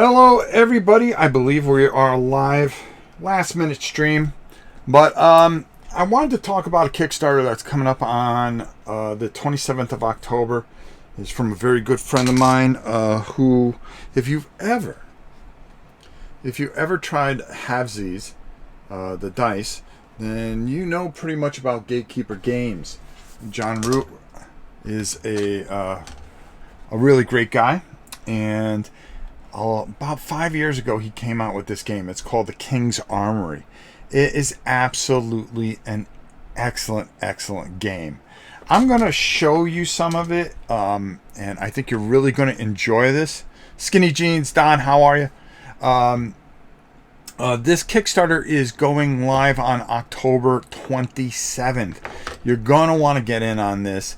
Hello everybody, I believe we are live, last minute stream, but I wanted to talk about a Kickstarter that's coming up on the 27th of October. It's from a very good friend of mine who, if you've ever tried halvesies, the dice, then you know pretty much about Gatekeeper Games. John Wrot is a really great guy, and about 5 years ago he came out with this game. It's called the King's Armory. It is absolutely an excellent game. I'm going to show you some of it, and I think you're really going to enjoy this. Skinny Jeans, Don, how are you? This Kickstarter is going live on October 27th. You're going to want to get in on this.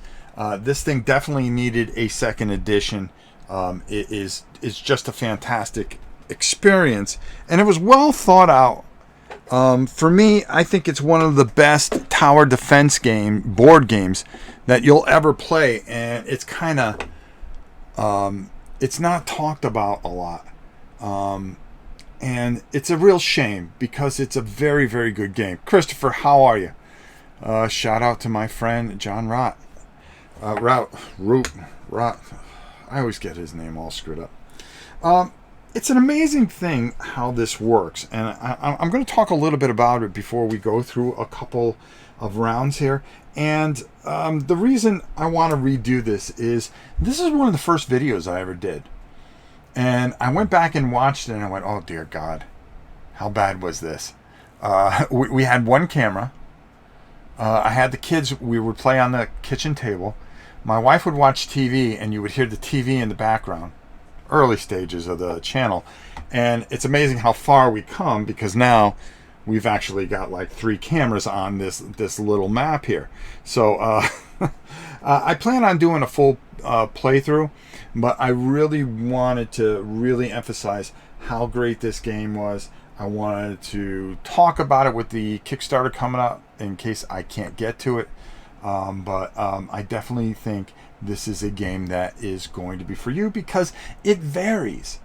This thing definitely needed a second edition. It's just a fantastic experience, and it was well thought out. For me, I think it's one of the best tower defense board games that you'll ever play, and it's kind of it's not talked about a lot, and it's a real shame because it's a very good game. Christopher, how are you? Shout out to my friend John Wrot. Wrot. I always get his name all screwed up. It's an amazing thing how this works, and I'm going to talk a little bit about it before we go through a couple of rounds here. And the reason I want to redo this is one of the first videos I ever did. And I went back and watched it, and I went, oh dear God, how bad was this? We had one camera. I had the kids, we would play on the kitchen table. My wife would watch TV, and you would hear the TV in the background, early stages of the channel. And it's amazing how far we come, because now we've actually got like 3 cameras on this little map here. So I plan on doing a full playthrough, but I really wanted to really emphasize how great this game was. I wanted to talk about it with the Kickstarter coming up in case I can't get to it. But I definitely think this is a game that is going to be for you because it varies.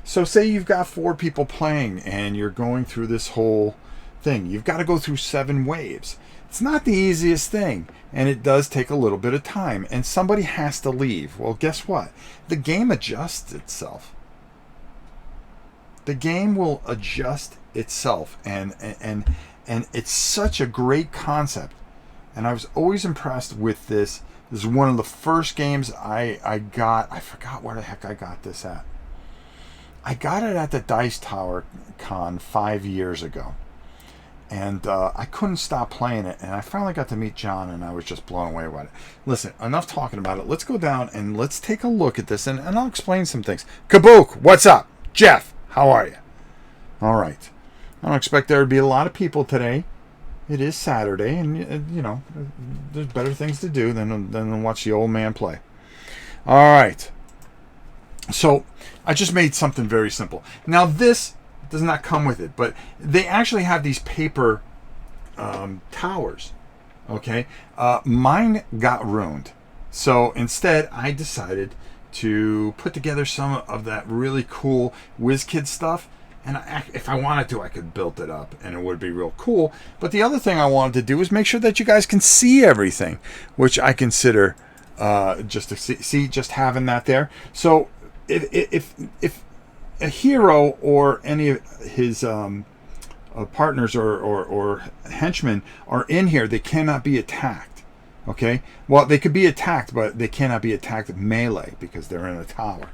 So say you've got 4 people playing and you're going through this whole thing. You've got to go through 7 waves. It's not the easiest thing, and it does take a little bit of time, and somebody has to leave. Well, guess what? The game adjusts itself. The game will adjust itself, and it's such a great concept. And I was always impressed with this. This is one of the first games I got. I forgot where the heck I got this at. I got it at the Dice Tower Con 5 years ago. And I couldn't stop playing it. And I finally got to meet John, and I was just blown away by it. Listen, enough talking about it. Let's go down and let's take a look at this. And I'll explain some things. Kabook, what's up? Jeff, how are you? All right. I don't expect there to be a lot of people today. It is Saturday, and you know, there's better things to do than watch the old man play. All right. So I just made something very simple. Now this does not come with it, but they actually have these paper towers. Okay. Mine got ruined, so instead I decided to put together some of that really cool WizKid stuff. And if I wanted to, I could build it up, and it would be real cool. But the other thing I wanted to do is make sure that you guys can see everything, which I consider just to see just having that there. So if a hero or any of his partners or henchmen are in here, they cannot be attacked. Okay? Well, they could be attacked, but they cannot be attacked melee because they're in a tower.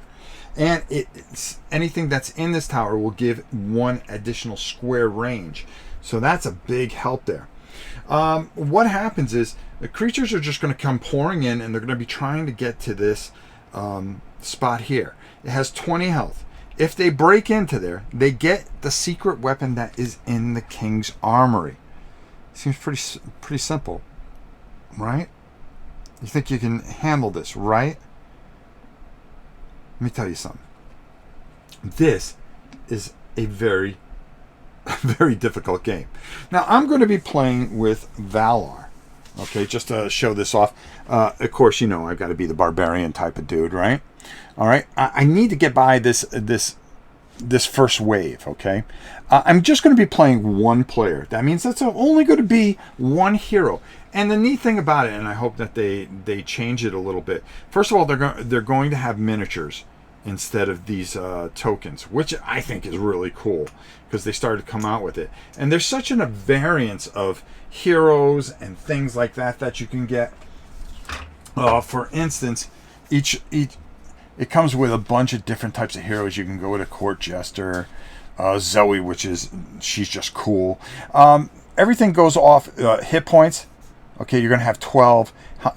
And it's anything that's in this tower will give 1 additional square range. So that's a big help there. What happens is the creatures are just going to come pouring in, and they're going to be trying to get to this spot here. It has 20 health. If they break into there, they get the secret weapon that is in the King's Armory. Seems pretty simple, right? You think you can handle this, right? Let me tell you something. This is a very difficult game. Now, I'm going to be playing with Valar. Okay, just to show this off. Of course, you know I've got to be the barbarian type of dude, right? All right. I need to get by this this first wave, okay? I'm just going to be playing one player. That means that's only going to be one hero. And the neat thing about it, and I hope that they change it a little bit. First of all, they're going to have miniatures instead of these tokens, which I think is really cool because they started to come out with it. And there's such a variance of heroes and things like that you can get. For instance, it comes with a bunch of different types of heroes. You can go with a court jester, Zoe, she's just cool. Everything goes off hit points. Okay, you're going to have 12.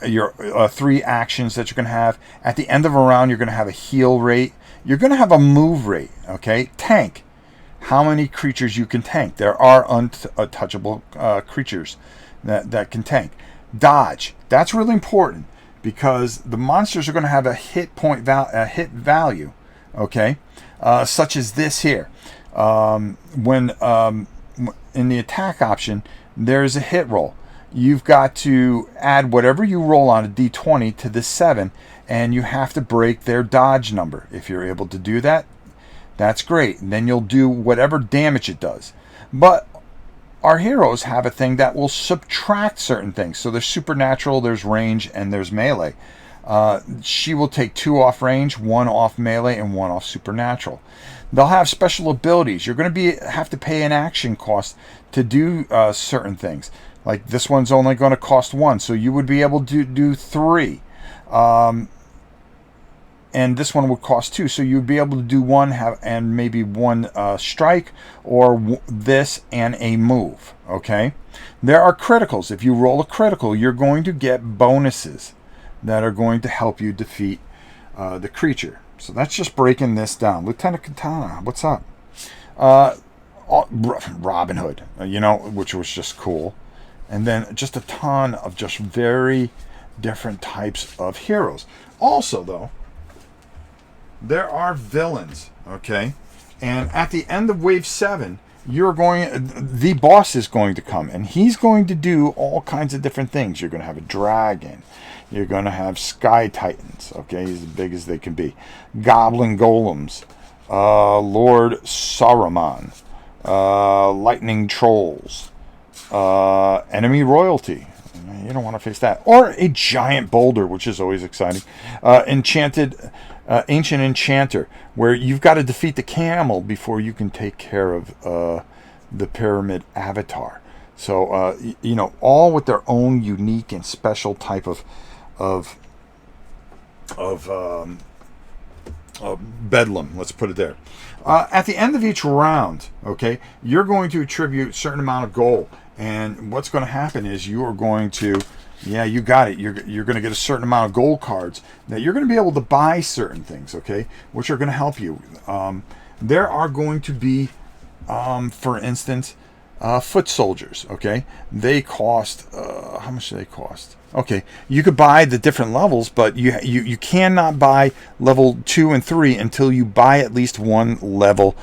Your 3 actions that you're going to have. At the end of a round, you're going to have a heal rate. You're going to have a move rate. Okay, tank. How many creatures you can tank? There are untouchable creatures that can tank. Dodge. That's really important because the monsters are going to have a hit value. Okay, such as this here. When in the attack option, there's a hit roll. You've got to add whatever you roll on a d20 to this 7, and you have to break their dodge number. If you're able to do that, that's great. And then you'll do whatever damage it does. But our heroes have a thing that will subtract certain things. So there's supernatural, there's range, and there's melee. She will take 2 off range, 1 off melee, and 1 off supernatural. They'll have special abilities. You're going to have to pay an action cost to do certain things. Like this one's only going to cost 1, so you would be able to do 3. And this one would cost 2, so you'd be able to do 1 and maybe 1 strike, or this and a move. Okay. There are criticals. If you roll a critical, you're going to get bonuses that are going to help you defeat the creature. So that's just breaking this down. Lieutenant Katana, what's up? Robin Hood, which was just cool. And then just a ton of just very different types of heroes. Also, though, there are villains, okay? And at the end of Wave 7, the boss is going to come, and he's going to do all kinds of different things. You're going to have a dragon. You're going to have sky titans, okay? He's as big as they can be. Goblin golems. Lord Saruman. Lightning trolls. Enemy royalty. You don't want to face that. Or a giant boulder, which is always exciting. Ancient enchanter, where you've got to defeat the camel before you can take care of the pyramid avatar. So all with their own unique and special type of bedlam. Let's put it there. At the end of each round, okay, you're going to attribute a certain amount of gold. And what's going to happen is you are going to, you got it. You're going to get a certain amount of gold cards that you're going to be able to buy certain things, okay, which are going to help you. There are going to be, for instance, foot soldiers, okay? They cost, how much do they cost? Okay, you could buy the different levels, but you cannot buy level 2 and 3 until you buy at least one level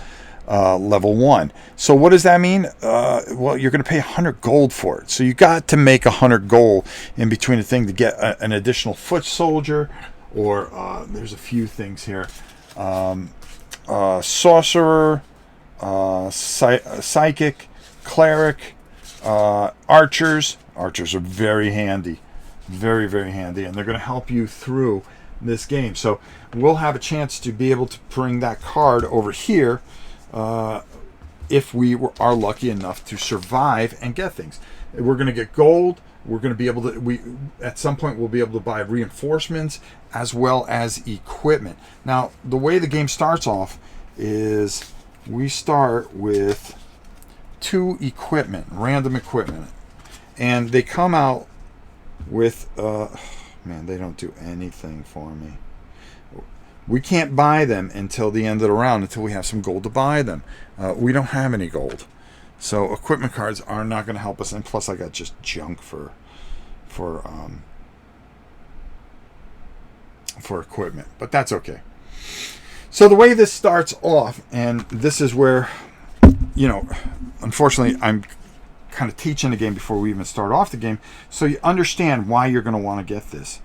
1. So what does that mean? Well, you're going to pay 100 gold for it. So you got to make 100 gold in between the thing to get an additional foot soldier, or there's a few things here. Sorcerer, psychic, cleric, archers. Archers are very handy. Very, very handy. And they're going to help you through this game. So we'll have a chance to be able to bring that card over here if we are lucky enough to survive and get things. We're going to get gold. We're going to be able to, at some point we'll be able to buy reinforcements as well as equipment. Now, the way the game starts off is we start with 2 equipment, random equipment. And they come out with, man, they don't do anything for me. We can't buy them until the end of the round, until we have some gold to buy them. We don't have any gold. So equipment cards are not going to help us. And plus I got just junk for equipment. But that's okay. So the way this starts off, and this is where, unfortunately I'm kind of teaching the game before we even start off the game, so you understand why you're going to want to get this.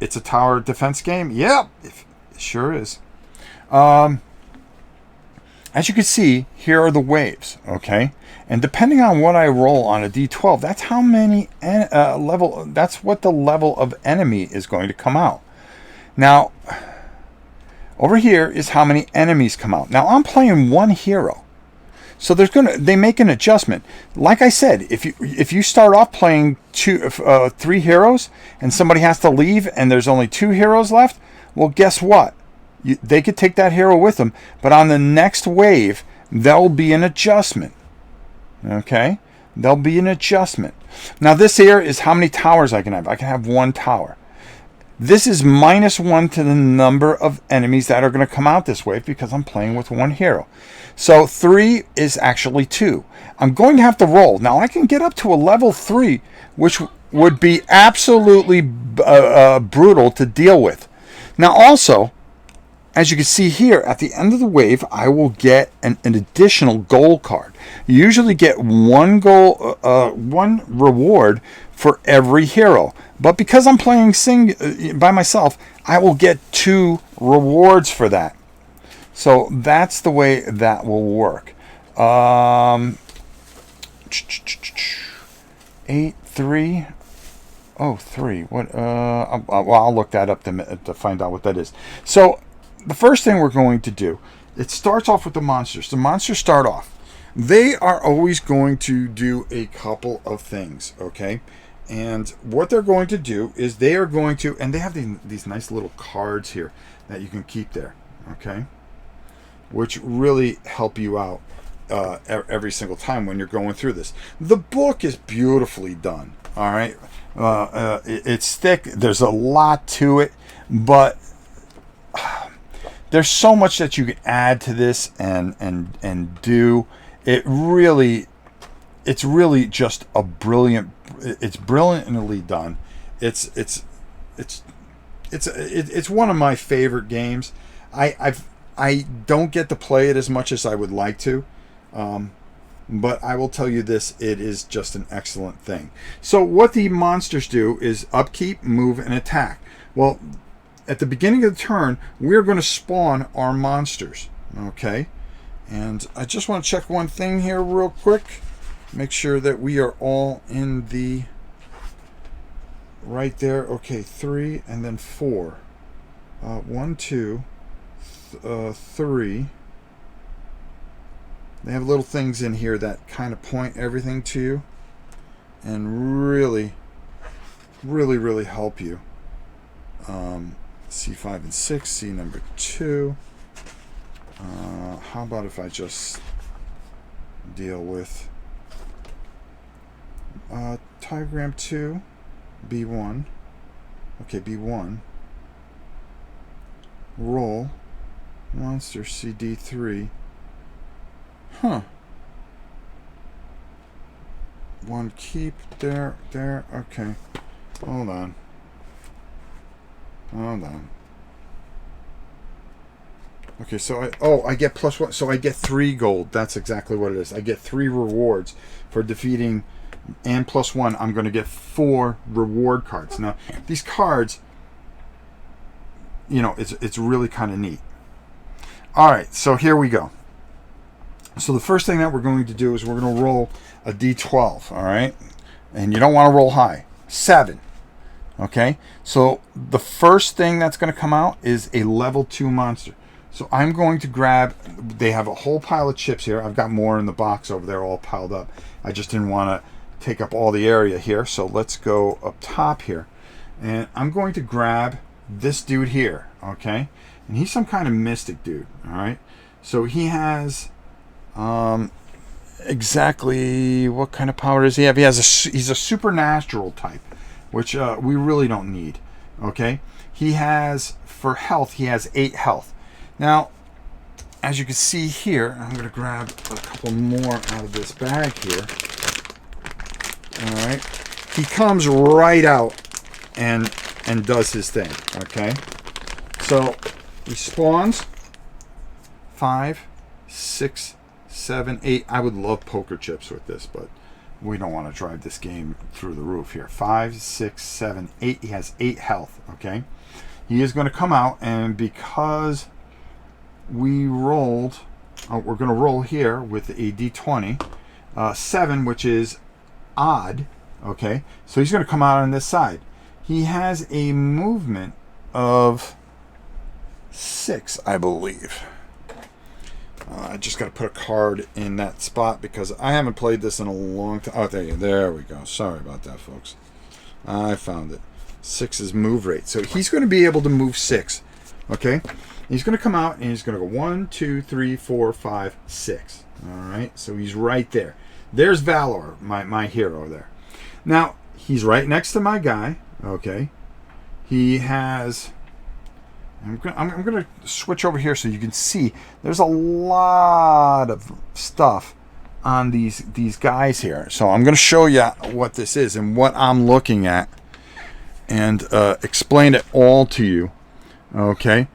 It's a tower defense game. Yep, it sure is. as you can see, here are the waves, okay? And depending on what I roll on a d12, that's how many that's what the level of enemy is going to come out. Now, over here is how many enemies come out. Now, I'm playing one hero. So they make an adjustment. Like I said, if you start off playing 3 heroes and somebody has to leave and there's only 2 heroes left, well, guess what? They could take that hero with them, but on the next wave, there'll be an adjustment. Okay? There'll be an adjustment. Now, this here is how many towers I can have. I can have 1 tower. This is -1 to the number of enemies that are going to come out this wave because I'm playing with 1 hero. So 3 is actually 2. I'm going to have to roll. Now, I can get up to a level 3, which would be absolutely brutal to deal with. Now, also, as you can see here, at the end of the wave, I will get an additional gold card. You usually get 1 reward for every hero. But because I'm playing by myself, I will get 2 rewards for that. So that's the way that will work. 8, 3. Oh, 3. What? I'll look that up to find out what that is. So the first thing we're going to do, it starts off with the monsters. The monsters start off. They are always going to do a couple of things, okay? And what they're going to do is they are going to, and they have these nice little cards here that you can keep there, okay? Which really help you out every single time when you're going through this. The book is beautifully done, all right? It's thick. There's a lot to it, but there's so much that you can add to this and do. It's really just a brilliant. It's brilliantly done. It's one of my favorite games. I don't get to play it as much as I would like to, but I will tell you this: it is just an excellent thing. So what the monsters do is upkeep, move, and attack. Well, at the beginning of the turn, we're going to spawn our monsters. Okay, and I just want to check one thing here real quick. Make sure that we are all in the right there. Okay, 3 and then 4. 1, 2, 3. They have little things in here that kind of point everything to you and really help you. C5 and 6, C number 2. How about if I just deal with Diagram 2, B1. Okay, B1. Roll. Monster CD3. Huh. 1 keep. There. Okay. Hold on. Okay, so I get +1. So I get 3 gold. That's exactly what it is. I get 3 rewards for defeating, and +1. I'm going to get 4 reward cards. Now, these cards, it's really kind of neat. All right, so here we go. So the first thing that we're going to do is we're going to roll a d12. All right, and you don't want to roll high. 7. Okay, so the first thing that's going to come out is a level 2 monster. So I'm going to grab, they have a whole pile of chips here. I've got more in the box over there all piled up. I just didn't want to take up all the area here. So let's go up top here. And I'm going to grab this dude here, okay? And he's some kind of mystic dude, all right? So he has exactly what kind of power does he have? He's a supernatural type, which we really don't need, okay? He has, for health, he has 8 health. Now, as you can see here, I'm going to grab a couple more out of this bag here. All right. He comes right out and does his thing, okay? So, he spawns 5, 6, 7, 8. I would love poker chips with this, but we don't want to drive this game through the roof here. 5, 6, 7, 8. He has 8 health, okay? He is going to come out, and because we rolled we're going to roll here with a d20. 7, which is odd. Okay, so he's going to come out on this side. He has a movement of 6, I believe. I just got to put a card in that spot because I haven't played this in a long time. Oh, there we go. Sorry about that, folks. I found it. 6 is move rate. So he's going to be able to move 6. Okay? He's going to come out and he's going to go 1, 2, 3, 4, 5, 6. All right? So he's right there. There's Valor, my hero there. Now, he's right next to my guy. Okay? He has... I'm going to switch over here so you can see there's a lot of stuff on these guys here. So I'm going to show you what this is and what I'm looking at and explain it all to you. Okay.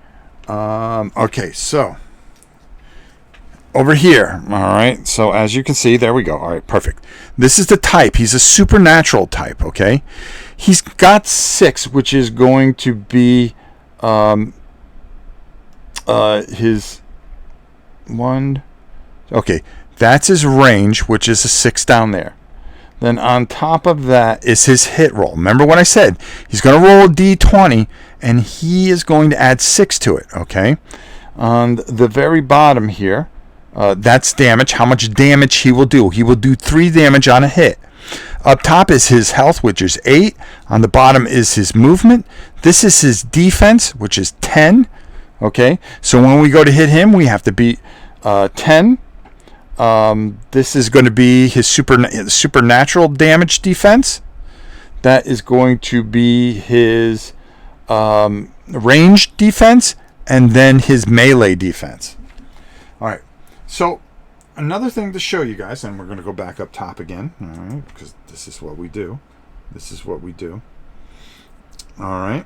Okay, so over here, all right, so as you can see, there we go. All right, perfect. This is the type. He's a supernatural type. Okay, he's got 6, which is going to be his 1. Okay, that's his range, which is a 6 down there. Then on top of that is his hit roll. Remember what I said? He's going to roll a d20, and he is going to add 6 to it. Okay, on the very bottom here, that's damage. How much damage he will do? He will do 3 damage on a hit. Up top is his health, which is 8. On the bottom is his movement. This is his defense, which is 10. Okay, so when we go to hit him, we have to beat 10. This is going to be his supernatural damage defense. That is going to be his range defense, and then his melee defense. All right, so another thing to show you guys, and we're going to go back up top again, all right, because this is what we do. This is what we do. All right.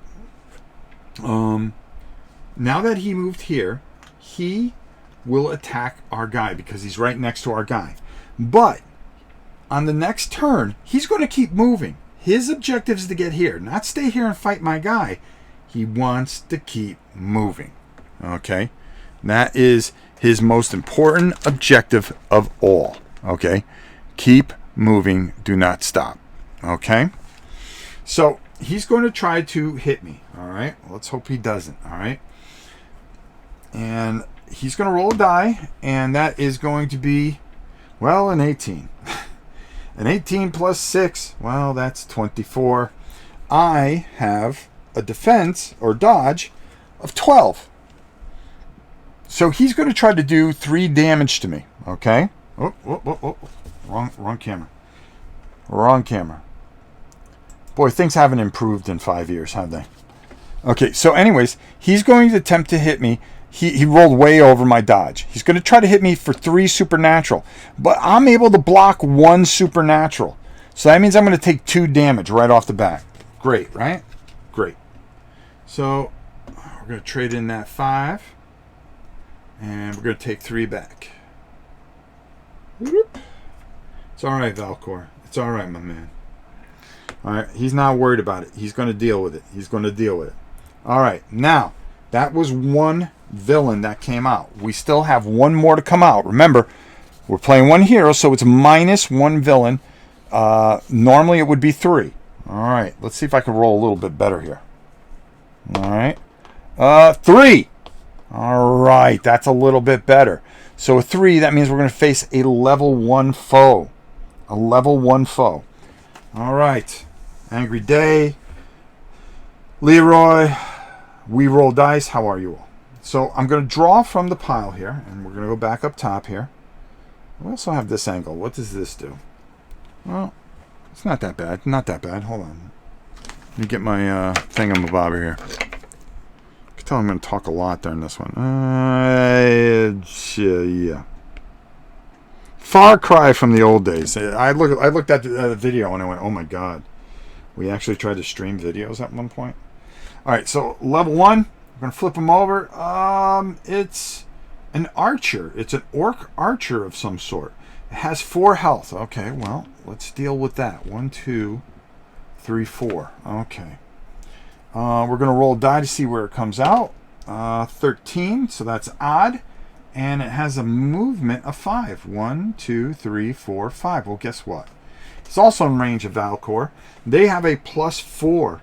Now that he moved here, he will attack our guy because he's right next to our guy. But on the next turn, he's going to keep moving. His objective is to get here, not stay here and fight my guy. He wants to keep moving. Okay? That is his most important objective of all. Okay? Keep moving. Do not stop. Okay? So he's going to try to hit me. All right? Let's hope he doesn't. All right? And he's going to roll a die, and that is going to be, well, an 18. An 18 plus 6, well, that's 24. I have a defense, or dodge, of 12. So he's going to try to do 3 damage to me, okay? Oh. Wrong camera. Wrong camera. Boy, things haven't improved in 5 years, have they? Okay, so anyways, he's going to attempt to hit me. He rolled way over my dodge. He's going to try to hit me for 3 supernatural. But I'm able to block 1 supernatural. So that means I'm going to take 2 damage right off the bat. Great, right? Great. So we're going to trade in that 5. And we're going to take 3 back. It's all right, Valcor. It's all right, my man. All right, he's not worried about it. He's going to deal with it. He's going to deal with it. All right, now, that was 1 villain that came out. We still have 1 more to come out. Remember, we're playing 1 hero, so it's minus 1 villain. Normally it would be 3. All right, let's see if I can roll a little bit better here. All right, 3. All right, that's a little bit better. So a 3, that means we're going to face a level 1 foe. A level 1 foe. All right, Angry Day, Leroy, We Roll Dice. How are you all? So I'm going to draw from the pile here, and we're going to go back up top here. We also have this angle. What does this do? Well, it's not that bad. Not that bad. Hold on. Let me get my thingamabobber here. I can tell I'm going to talk a lot during this one. Yeah. Far cry from the old days. I looked at the video and I went, oh my god. We actually tried to stream videos at one point. All right, so level 1. We're going to flip him over. It's an archer. It's an orc archer of some sort. It has 4 health. Okay, well, let's deal with that. 1, 2, 3, 4. Okay. We're going to roll a die to see where it comes out. 13, so that's odd. and it has a movement of 5. 1, 2, 3, 4, 5. Well, guess what? It's also in range of Valcor. They have a +4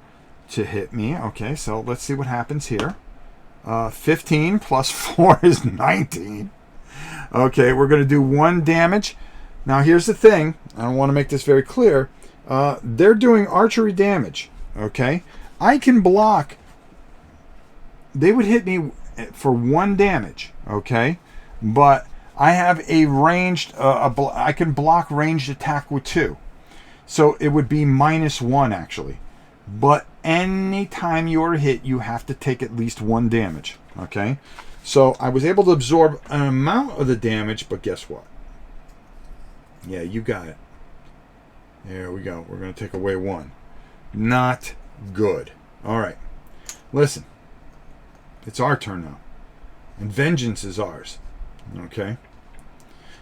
to hit me. Okay, so let's see what happens here. 15 plus 4 is 19. Okay, we're going to do 1 damage. Now, here's the thing. I want to make this very clear. They're doing archery damage. Okay, I can block. They would hit me for 1 damage. Okay, but I have a ranged. I can block ranged attack with 2, so it would be -1 actually. But anytime you're hit, you have to take at least 1 damage. Okay, so I was able to absorb an amount of the damage, but guess what? Yeah, you got it. There we go. We're going to take away 1. Not good. All right. Listen. It's our turn now. And vengeance is ours. Okay.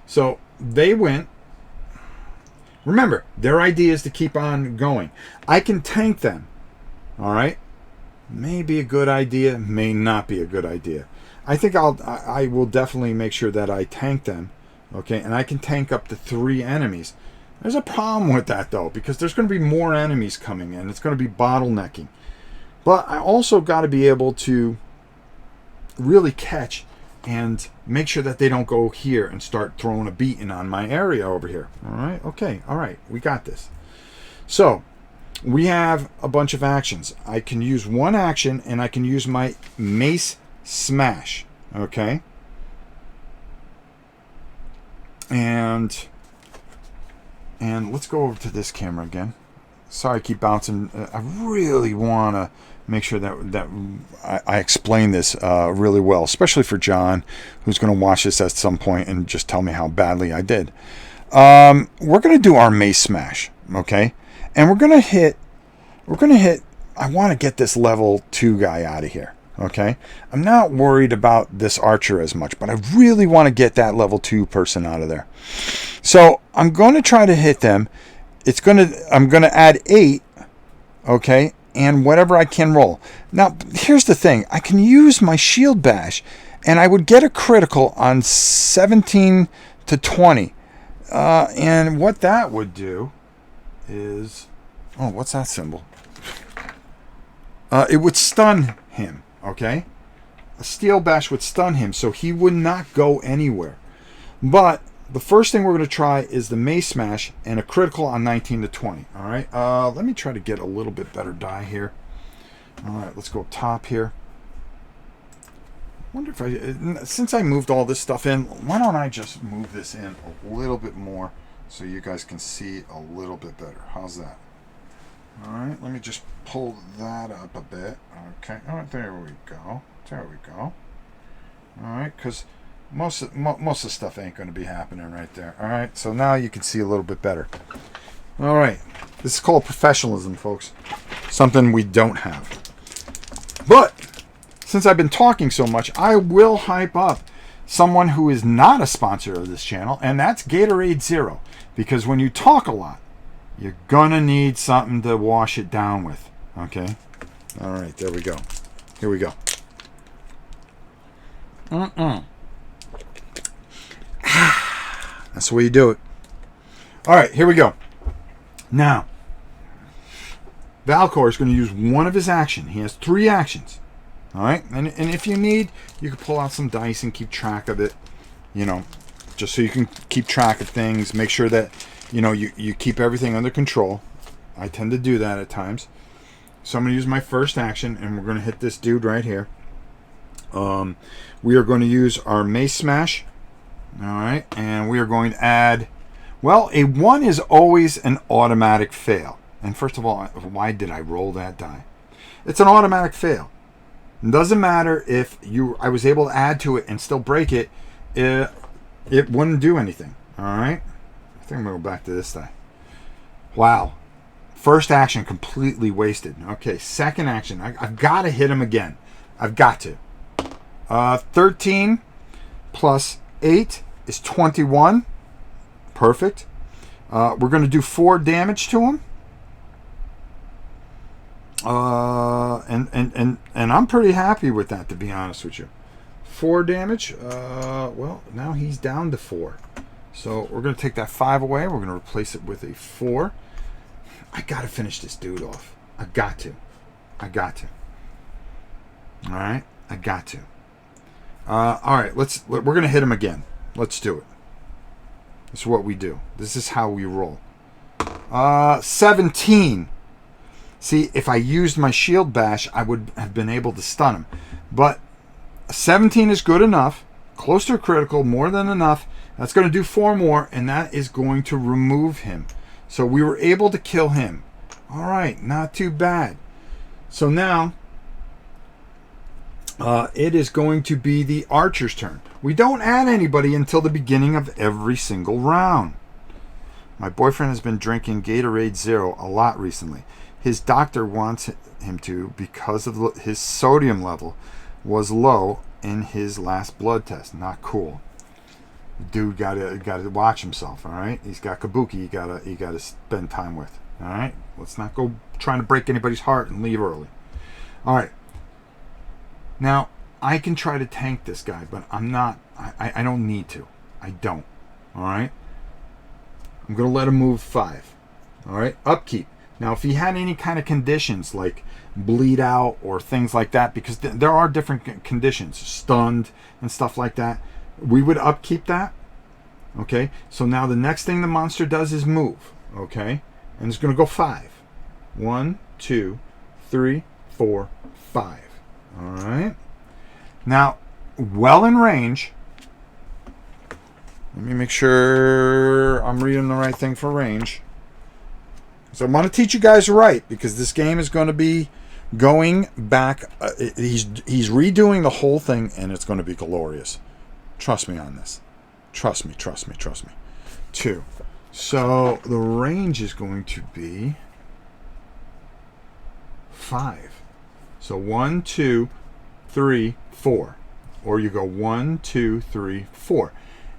So they went. Remember, their idea is to keep on going. I can tank them. All right. May be a good idea. May not be a good idea. I think I will definitely make sure that I tank them. Okay. And I can tank up to 3 enemies. There's a problem with that, though, because there's going to be more enemies coming in. It's going to be bottlenecking. But I also got to be able to really catch and make sure that they don't go here and start throwing a beating on my area over here. All right? Okay. All right. We got this. So we have a bunch of actions. I can use 1 action, and I can use my mace smash. Okay? And let's go over to this camera again. Sorry, I keep bouncing. I really want to make sure that I explain this really well, especially for John, who's going to watch this at some point and just tell me how badly I did. We're going to do our mace smash, okay? And we're going to hit. I want to get this level 2 guy out of here, okay? I'm not worried about this archer as much, but I really want to get that level 2 person out of there. So I'm going to try to hit them. I'm going to add 8, okay, and whatever I can roll. Now, here's the thing. I can use my shield bash, and I would get a critical on 17 to 20. And what that would do is... Oh, what's that symbol? It would stun him, okay? A steel bash would stun him, so he would not go anywhere. But the first thing we're going to try is the mace smash and a critical on 19 to 20. All right. Let me try to get a little bit better die here. All right. Let's go top here. Wonder if since I moved all this stuff in, why don't I just move this in a little bit more so you guys can see a little bit better. How's that? All right. Let me just pull that up a bit. Okay. All right. There we go. There we go. All right. Because most of the stuff ain't going to be happening right there. All right, so now you can see a little bit better. All right, this is called professionalism, folks. Something we don't have. But since I've been talking so much, I will hype up someone who is not a sponsor of this channel, and that's Gatorade Zero. Because when you talk a lot, you're going to need something to wash it down with. Okay? All right, there we go. Here we go. That's the way you do it. All right, here we go. Now, Valcor is going to use 1 of his action. He has 3 actions. All right, and if you need, you can pull out some dice and keep track of it. You know, just so you can keep track of things. Make sure that you keep everything under control. I tend to do that at times. So I'm going to use my first action, and we're going to hit this dude right here. We are going to use our mace smash. All right, and we are going to add, well, a 1 is always an automatic fail. And first of all, why did I roll that die? It's an automatic fail. It doesn't matter if I was able to add to it and still break it, it wouldn't do anything. All right, I think I'm going to go back to this die. Wow, first action completely wasted. Okay, second action, I've got to hit him again. I've got to. 13 plus 8 is 21. Perfect. We're going to do 4 damage to him. And I'm pretty happy with that, to be honest with you. 4 damage. Well, now he's down to 4. So we're going to take that 5 away. We're going to replace it with a 4. I got to finish this dude off. I got to. All right, I got to. All right, we're going to hit him again. Let's do it. This is what we do. This is how we roll. 17. See, if I used my shield bash, I would have been able to stun him. But 17 is good enough. Close to a critical, more than enough. That's going to do 4 more, and that is going to remove him. So we were able to kill him. All right, not too bad. So now, it is going to be the archer's turn. We don't add anybody until the beginning of every single round. My boyfriend has been drinking Gatorade Zero a lot recently. His doctor wants him to because of his sodium level was low in his last blood test. Not cool. Dude gotta watch himself, all right? He's got kabuki you gotta spend time with. All right? Let's not go trying to break anybody's heart and leave early. All right. Now, I can try to tank this guy, but I'm not. I don't need to. I don't. All right? I'm going to let him move 5. All right? Upkeep. Now, if he had any kind of conditions like bleed out or things like that, because there are different conditions, stunned and stuff like that, we would upkeep that. Okay? So now the next thing the monster does is move. Okay? And it's going to go 5. 1, 2, 3, 4, 5. All right. Now, well in range. Let me make sure I'm reading the right thing for range. So I'm going to teach you guys right, because this game is going to be going back. He's redoing the whole thing, and it's going to be glorious. Trust me on this. Trust me. 2. So the range is going to be 5. So 1, 2, 3, 4. Or you go 1, 2, 3, 4.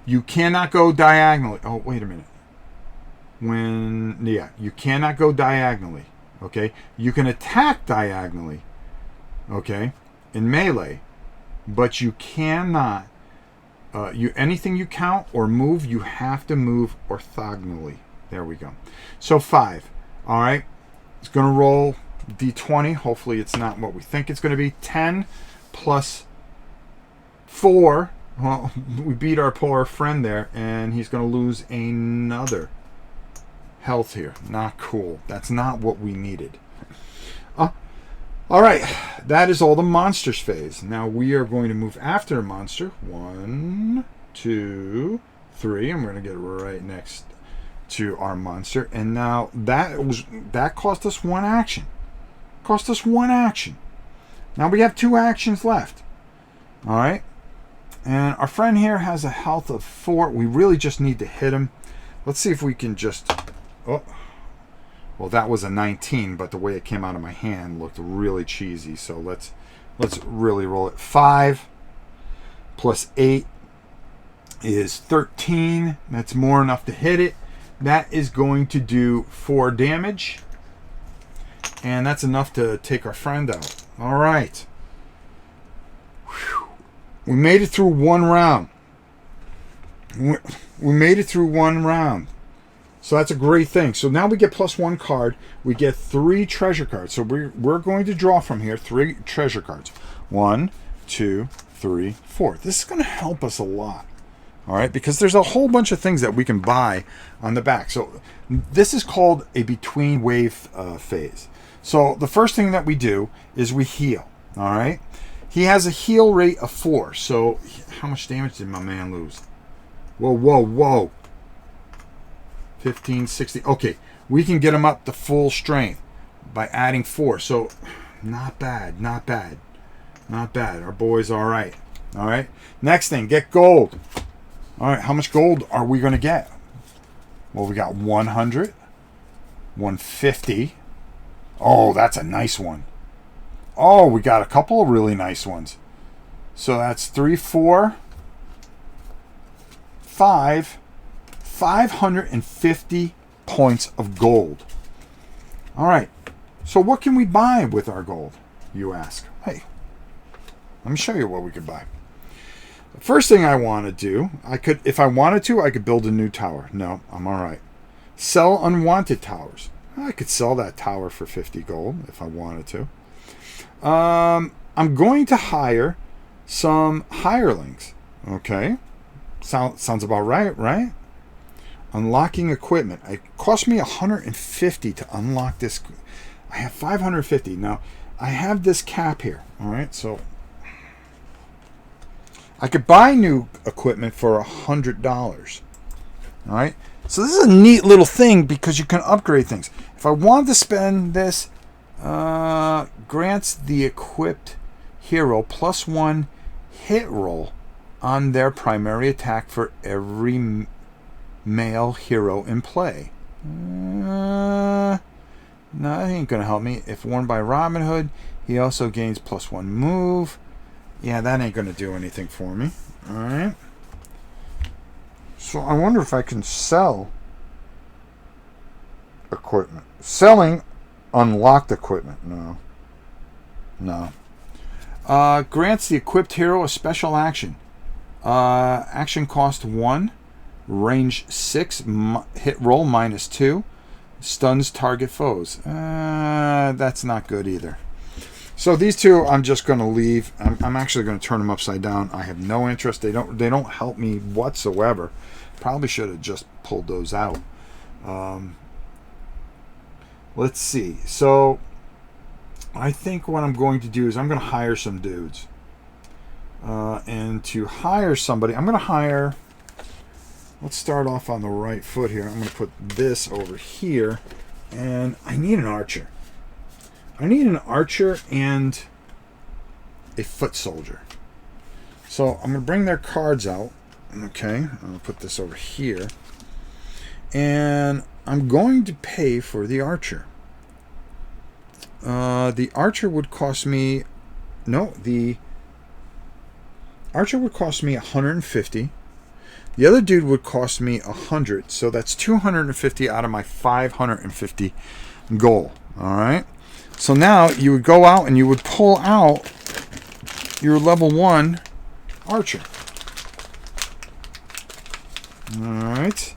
You cannot go diagonally. Oh, wait a minute. You cannot go diagonally. Okay? You can attack diagonally. Okay? In melee. But you cannot. Anything you count or move, you have to move orthogonally. There we go. So 5. All right? It's going to roll D20. Hopefully it's not what we think it's going to be. 10 plus 4. Well, we beat our poor friend there, and he's going to lose another health here. Not cool. That's not what we needed. All right. That is all the monsters phase. Now we are going to move after a monster. 1, 2, 3. I'm going to get right next to our monster. And now that cost us 1 action. Now we have 2 actions left. All right. And our friend here has a health of 4. We really just need to hit him. Let's see if we can just... Oh. Well, that was a 19, but the way it came out of my hand looked really cheesy. So let's really roll it. 5 plus 8 is 13. That's more enough to hit it. That is going to do 4 damage. And that's enough to take our friend out. All right. Whew. We made it through 1 round. So that's a great thing. So now we get +1 card. We get 3 treasure cards. So we're going to draw from here 3 treasure cards. 1, 2, 3, 4. This is going to help us a lot. All right, because there's a whole bunch of things that we can buy on the back. So this is called a between wave phase. So the first thing that we do is we heal. All right. He has a heal rate of 4. So how much damage did my man lose? Whoa. 15, 16. Okay, we can get him up to full strength by adding 4. So not bad. Our boy's all right. All right. Next thing, get gold. All right, how much gold are we going to get? Well, we got 100, 150. Oh, that's a nice one. Oh, we got a couple of really nice ones. So that's 3, 4, 5, 550 points of gold. All right. So what can we buy with our gold, you ask? Hey, let me show you what we could buy. First thing I want to do, if I wanted to, I could build a new tower. No, I'm all right. Sell unwanted towers. I could sell that tower for 50 gold if I wanted to. I'm going to hire some hirelings. Okay. Sounds about right, right? Unlocking equipment. It cost me 150 to unlock this. I have 550. Now, I have this cap here. All right, so I could buy new equipment for $100. All right, so this is a neat little thing because you can upgrade things. If I wanted to spend this, grants the equipped hero +1 hit roll on their primary attack for every male hero in play. No, that ain't gonna help me. If worn by Robin Hood, he also gains +1 move. Yeah, that ain't gonna do anything for me. Alright. So I wonder if I can sell equipment. Selling unlocked equipment. No. Grants the equipped hero a special action. Action cost 1. Range 6. Hit roll -2. Stuns target foes. That's not good either. So these two I'm just going to leave. I'm actually going to turn them upside down. I have no interest. They don't help me whatsoever. Probably should have just pulled those out. Let's see. So I think what I'm going to do is I'm going to hire some dudes. And to hire somebody, I'm going to hire... Let's start off on the right foot here. I'm going to put this over here. And I need an archer. I need an archer and a foot soldier. So I'm going to bring their cards out. Okay. I'm going to put this over here. And I'm going to pay for the archer. The archer would cost me... No, the archer would cost me 150. The other dude would cost me 100, so that's 250 out of my 550 goal. All right. So now you would go out and you would pull out your level 1 archer. All right.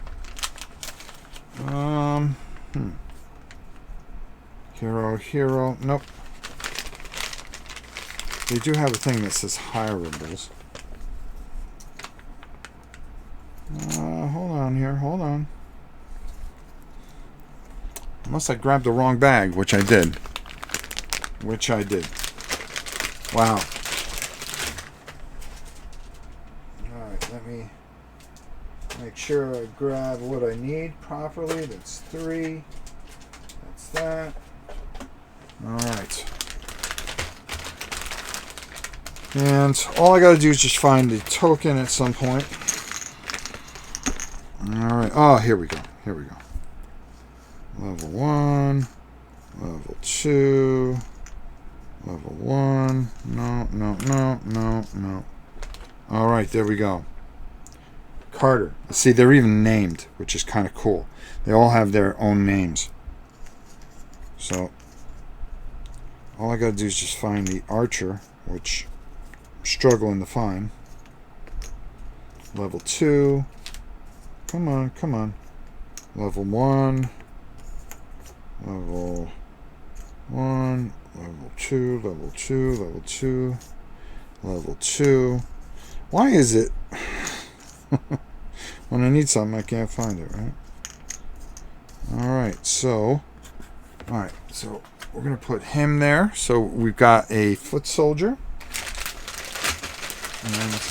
Hero. Nope. They do have a thing that says hirables. Hold on here. Hold on. Unless I grabbed the wrong bag, which I did. Wow. Alright, let me make sure I grab what I need properly. That's 3. That's that. Alright. And all I gotta do is just find the token at some point. Alright. Oh, here we go. Level 1. Level 2. Level 1. No. Alright, there we go. Carter. See, they're even named, which is kind of cool. They all have their own names. So, all I gotta do is just find the archer, which I'm struggling to find. Level 2. Come on. Level 1. Level 1. Level 2. Level 2. Level 2. Level 2. Why is it... when I need something, I can't find it, right? Alright, so we're going to put him there. So we've got a foot soldier. And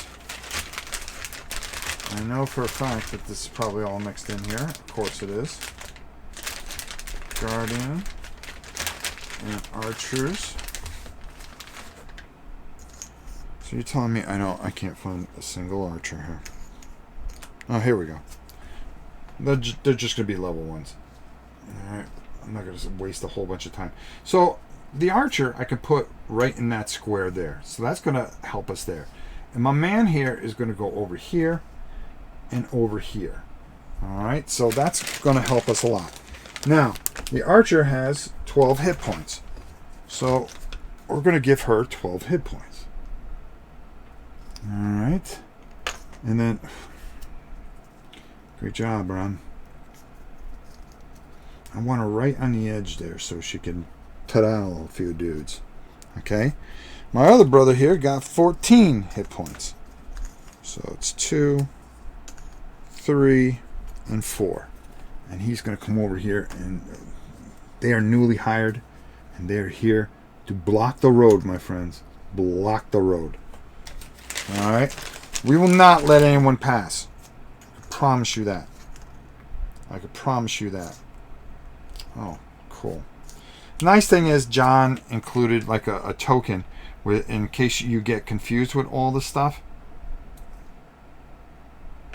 I know for a fact that this is probably all mixed in here. Of course it is. Guardian and archers. So you're telling me I can't find a single archer here. Oh, here we go. They're just going to be level 1s. Alright, I'm not going to waste a whole bunch of time. So the archer I can put right in that square there. So that's going to help us there. And my man here is going to go over here and over here. Alright, so that's going to help us a lot. Now, the archer has 12 hit points. So we're going to give her 12 hit points. Alright. And then, great job, Ron. I want her right on the edge there so she can ta-da a few dudes. Okay? My other brother here got 14 hit points. So it's 2, 3, and 4. And he's going to come over here, and they are newly hired, and they are here to block the road, my friends. Block the road. Alright? We will not let anyone pass. I can promise you that. I can promise you that. Oh, cool. Nice thing is John included like a token with, in case you get confused with all the stuff,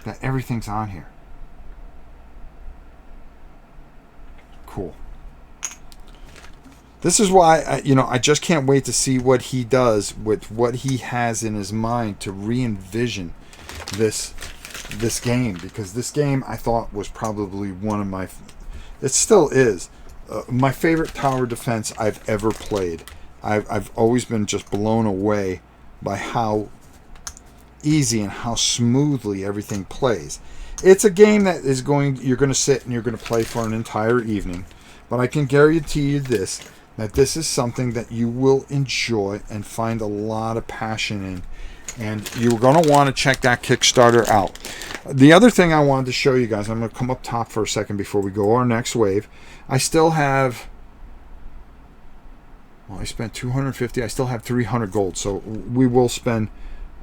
that everything's on here. Cool. This is why I just can't wait to see what he does with what he has in his mind to re-envision this game, because this game I thought was probably one of my, it still is, my favorite tower defense I've ever played. I've always been just blown away by how easy and how smoothly everything plays. It's a game that is you're going to sit and you're going to play for an entire evening, but I can guarantee you this, that this is something that you will enjoy and find a lot of passion in. And you're going to want to check that Kickstarter out. The other thing I wanted to show you guys, I'm going to come up top for a second before we go our next wave. I still have, well, I spent 250. I still have 300 gold. So we will spend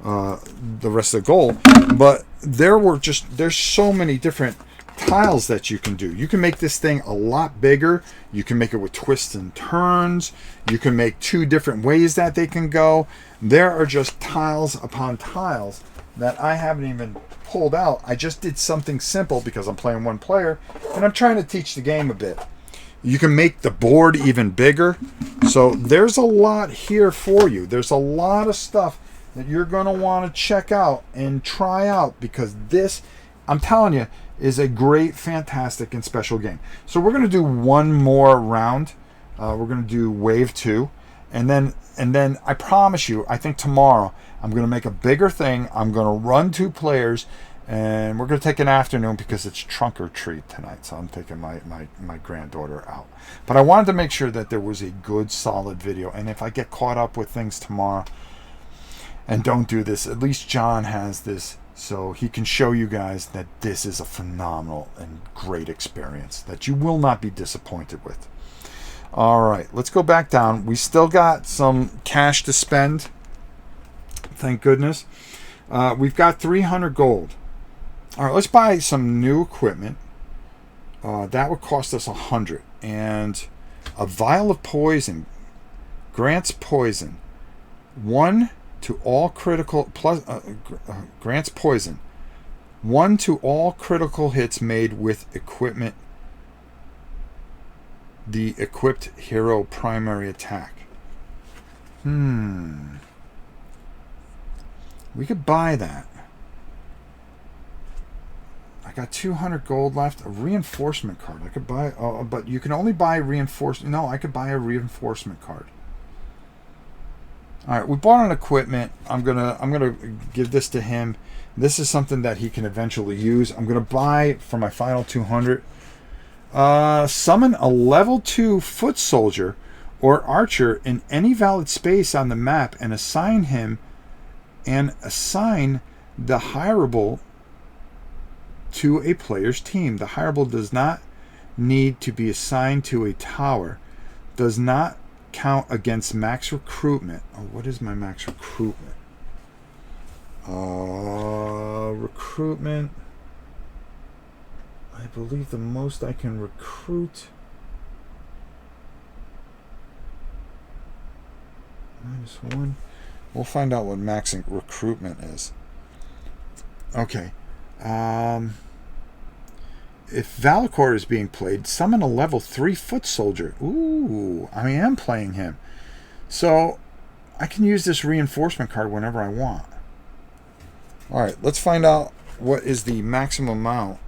the rest of the gold. But there's so many different tiles that you can do. You can make this thing a lot bigger. You can make it with twists and turns. You can make 2 different ways that they can go. There are just tiles upon tiles that I haven't even pulled out. I just did something simple because I'm playing one player and I'm trying to teach the game a bit. You can make the board even bigger. So there's a lot here for you. There's a lot of stuff that you're going to want to check out and try out, because this, I'm telling you, is a great, fantastic, and special game. So we're going to do one more round. We're going to do wave 2, and then I promise you, I think tomorrow I'm going to make a bigger thing. I'm going to run 2 players, and we're going to take an afternoon because it's trunk or treat tonight. So I'm taking my granddaughter out. But I wanted to make sure that there was a good, solid video. And if I get caught up with things tomorrow and don't do this, at least John has this, so he can show you guys that this is a phenomenal and great experience that you will not be disappointed with. All right, let's go back down. We still got some cash to spend. Thank goodness. We've got 300 gold. All right, let's buy some new equipment. That would cost us 100. And a vial of poison grants poison. 1 to all critical plus grants poison. 1 to all critical hits made with equipment. The equipped hero primary attack. We could buy that. I got 200 gold left. A reinforcement card. I could buy, but you can only buy reinforcement. No, I could buy a reinforcement card. All right, we bought an equipment. I'm gonna give this to him. This is something that he can eventually use. I'm gonna buy for my final 200. Summon a level 2 foot soldier or archer in any valid space on the map and assign the hireable to a player's team. The hireable does not need to be assigned to a tower. Does not count against max recruitment. Oh, what is my max recruitment? Recruitment. I believe the most I can recruit -1. We'll find out what max recruitment is. Okay. If Valakor is being played, summon a level 3 foot soldier. Ooh, I am playing him. So I can use this reinforcement card whenever I want. Alright, let's find out what is the maximum amount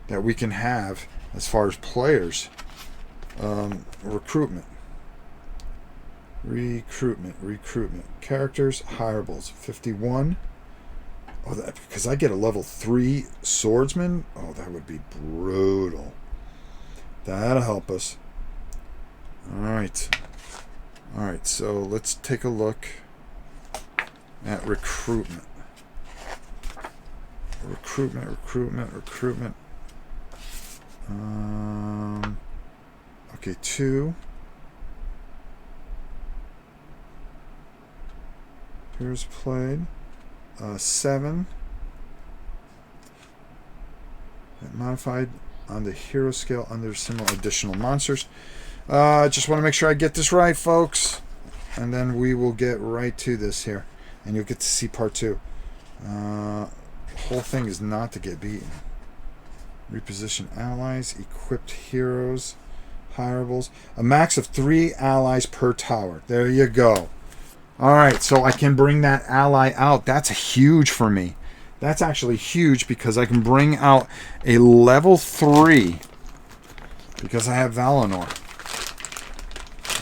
that we can have as far as players. Recruitment. Recruitment. Characters, hireables. 51. Oh, because I get a level 3 swordsman? Oh, that would be brutal. That'll help us. Alright. Alright, so let's take a look at recruitment. Recruitment. Okay, 2. Here's played. 7. Modified on the hero scale under similar additional monsters. Just want to make sure I get this right, folks. And then we will get right to this here. And you'll get to see part 2. The whole thing is not to get beaten. Reposition allies, equipped heroes, hireables. A max of 3 allies per tower. There you go. Alright, so I can bring that ally out. That's huge for me. That's actually huge because I can bring out a level 3 because I have Valinor.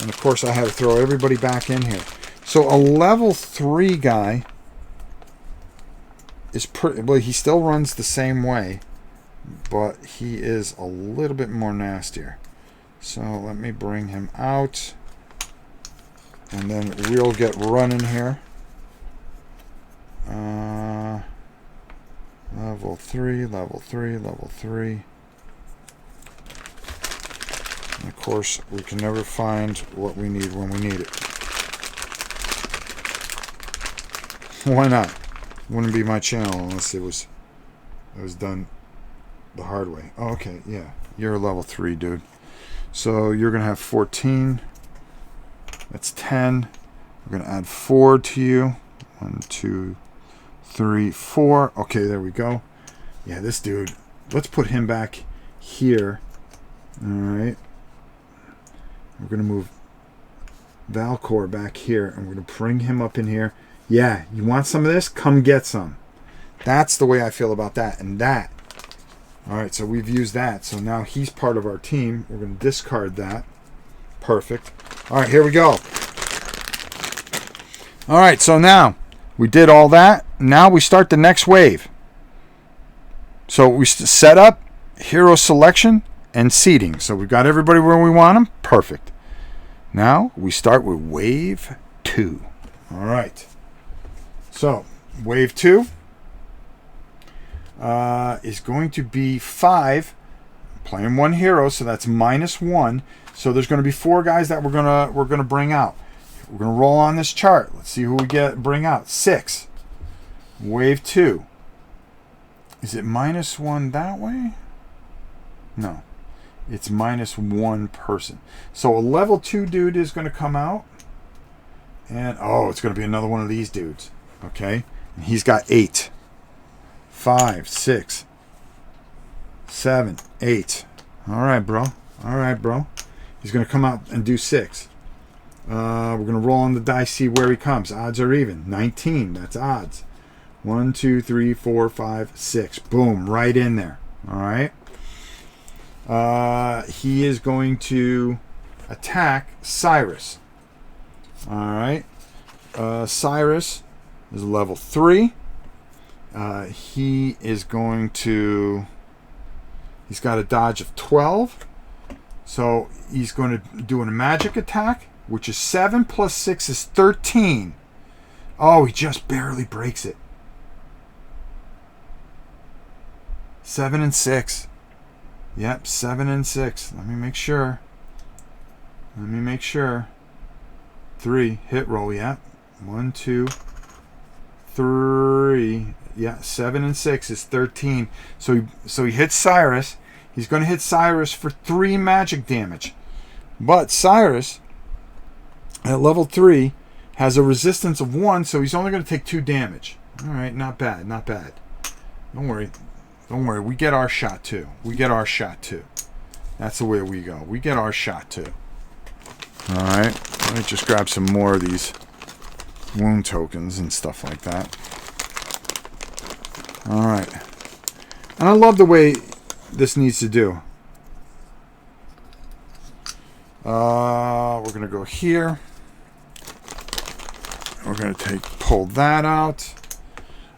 And of course I had to throw everybody back in here. So a level 3 guy is pretty... Well, he still runs the same way, but he is a little bit more nastier. So let me bring him out. And then we'll get running here. Level 3. And of course, we can never find what we need when we need it. Why not? Wouldn't be my channel unless it was done the hard way. Oh, okay, yeah. You're a level 3, dude. So you're going to have 14. That's 10. We're going to add 4 to you. 1, 2, 3, 4. Okay, there we go. Yeah, this dude. Let's put him back here. Alright. We're going to move Valcor back here. And we're going to bring him up in here. Yeah, you want some of this? Come get some. That's the way I feel about that. And that. Alright, so we've used that. So now he's part of our team. We're going to discard that. Perfect. Alright, here we go. Alright, so now we did all that. Now we start the next wave. So we set up, hero selection, and seating. So we've got everybody where we want them. Perfect. Now we start with wave 2. Alright. So, wave 2 is going to be 5. Playing 1 hero, so that's -1. So there's going to be 4 guys that we're gonna bring out. We're gonna roll on this chart. Let's see who we bring out. 6. Wave 2. Is it -1 that way? No. It's -1 person. So a level 2 dude is going to come out. And oh, it's going to be another one of these dudes. Okay? And he's got 8. 5, 6, 7, 8. Alright, bro. Alright, bro. He's going to come out and do 6. We're going to roll on the dice, see where he comes. Odds are even. 19. That's odds. 1, 2, 3, 4, 5, 6. Boom. Right in there. Alright. He is going to attack Cyrus. Alright. Cyrus is level 3. He is going to... He's got a dodge of 12. So he's going to do a magic attack, which is 7 plus 6 is 13. Oh, he just barely breaks it. 7 and 6. Yep, 7 and 6. Let me make sure. 3. Hit roll, yeah. 1, 2, 3. Yeah, 7 and 6 is 13. So he hits Cyrus. He's going to hit Cyrus for 3 magic damage. But Cyrus, at level 3, has a resistance of 1, so he's only going to take 2 damage. Alright, not bad, not bad. Don't worry. Don't worry, we get our shot too. That's the way we go. We get our shot too. Alright, let me just grab some more of these wound tokens and stuff like that. Alright. And I love the way this needs to do. We're going to go here. We're going to pull that out.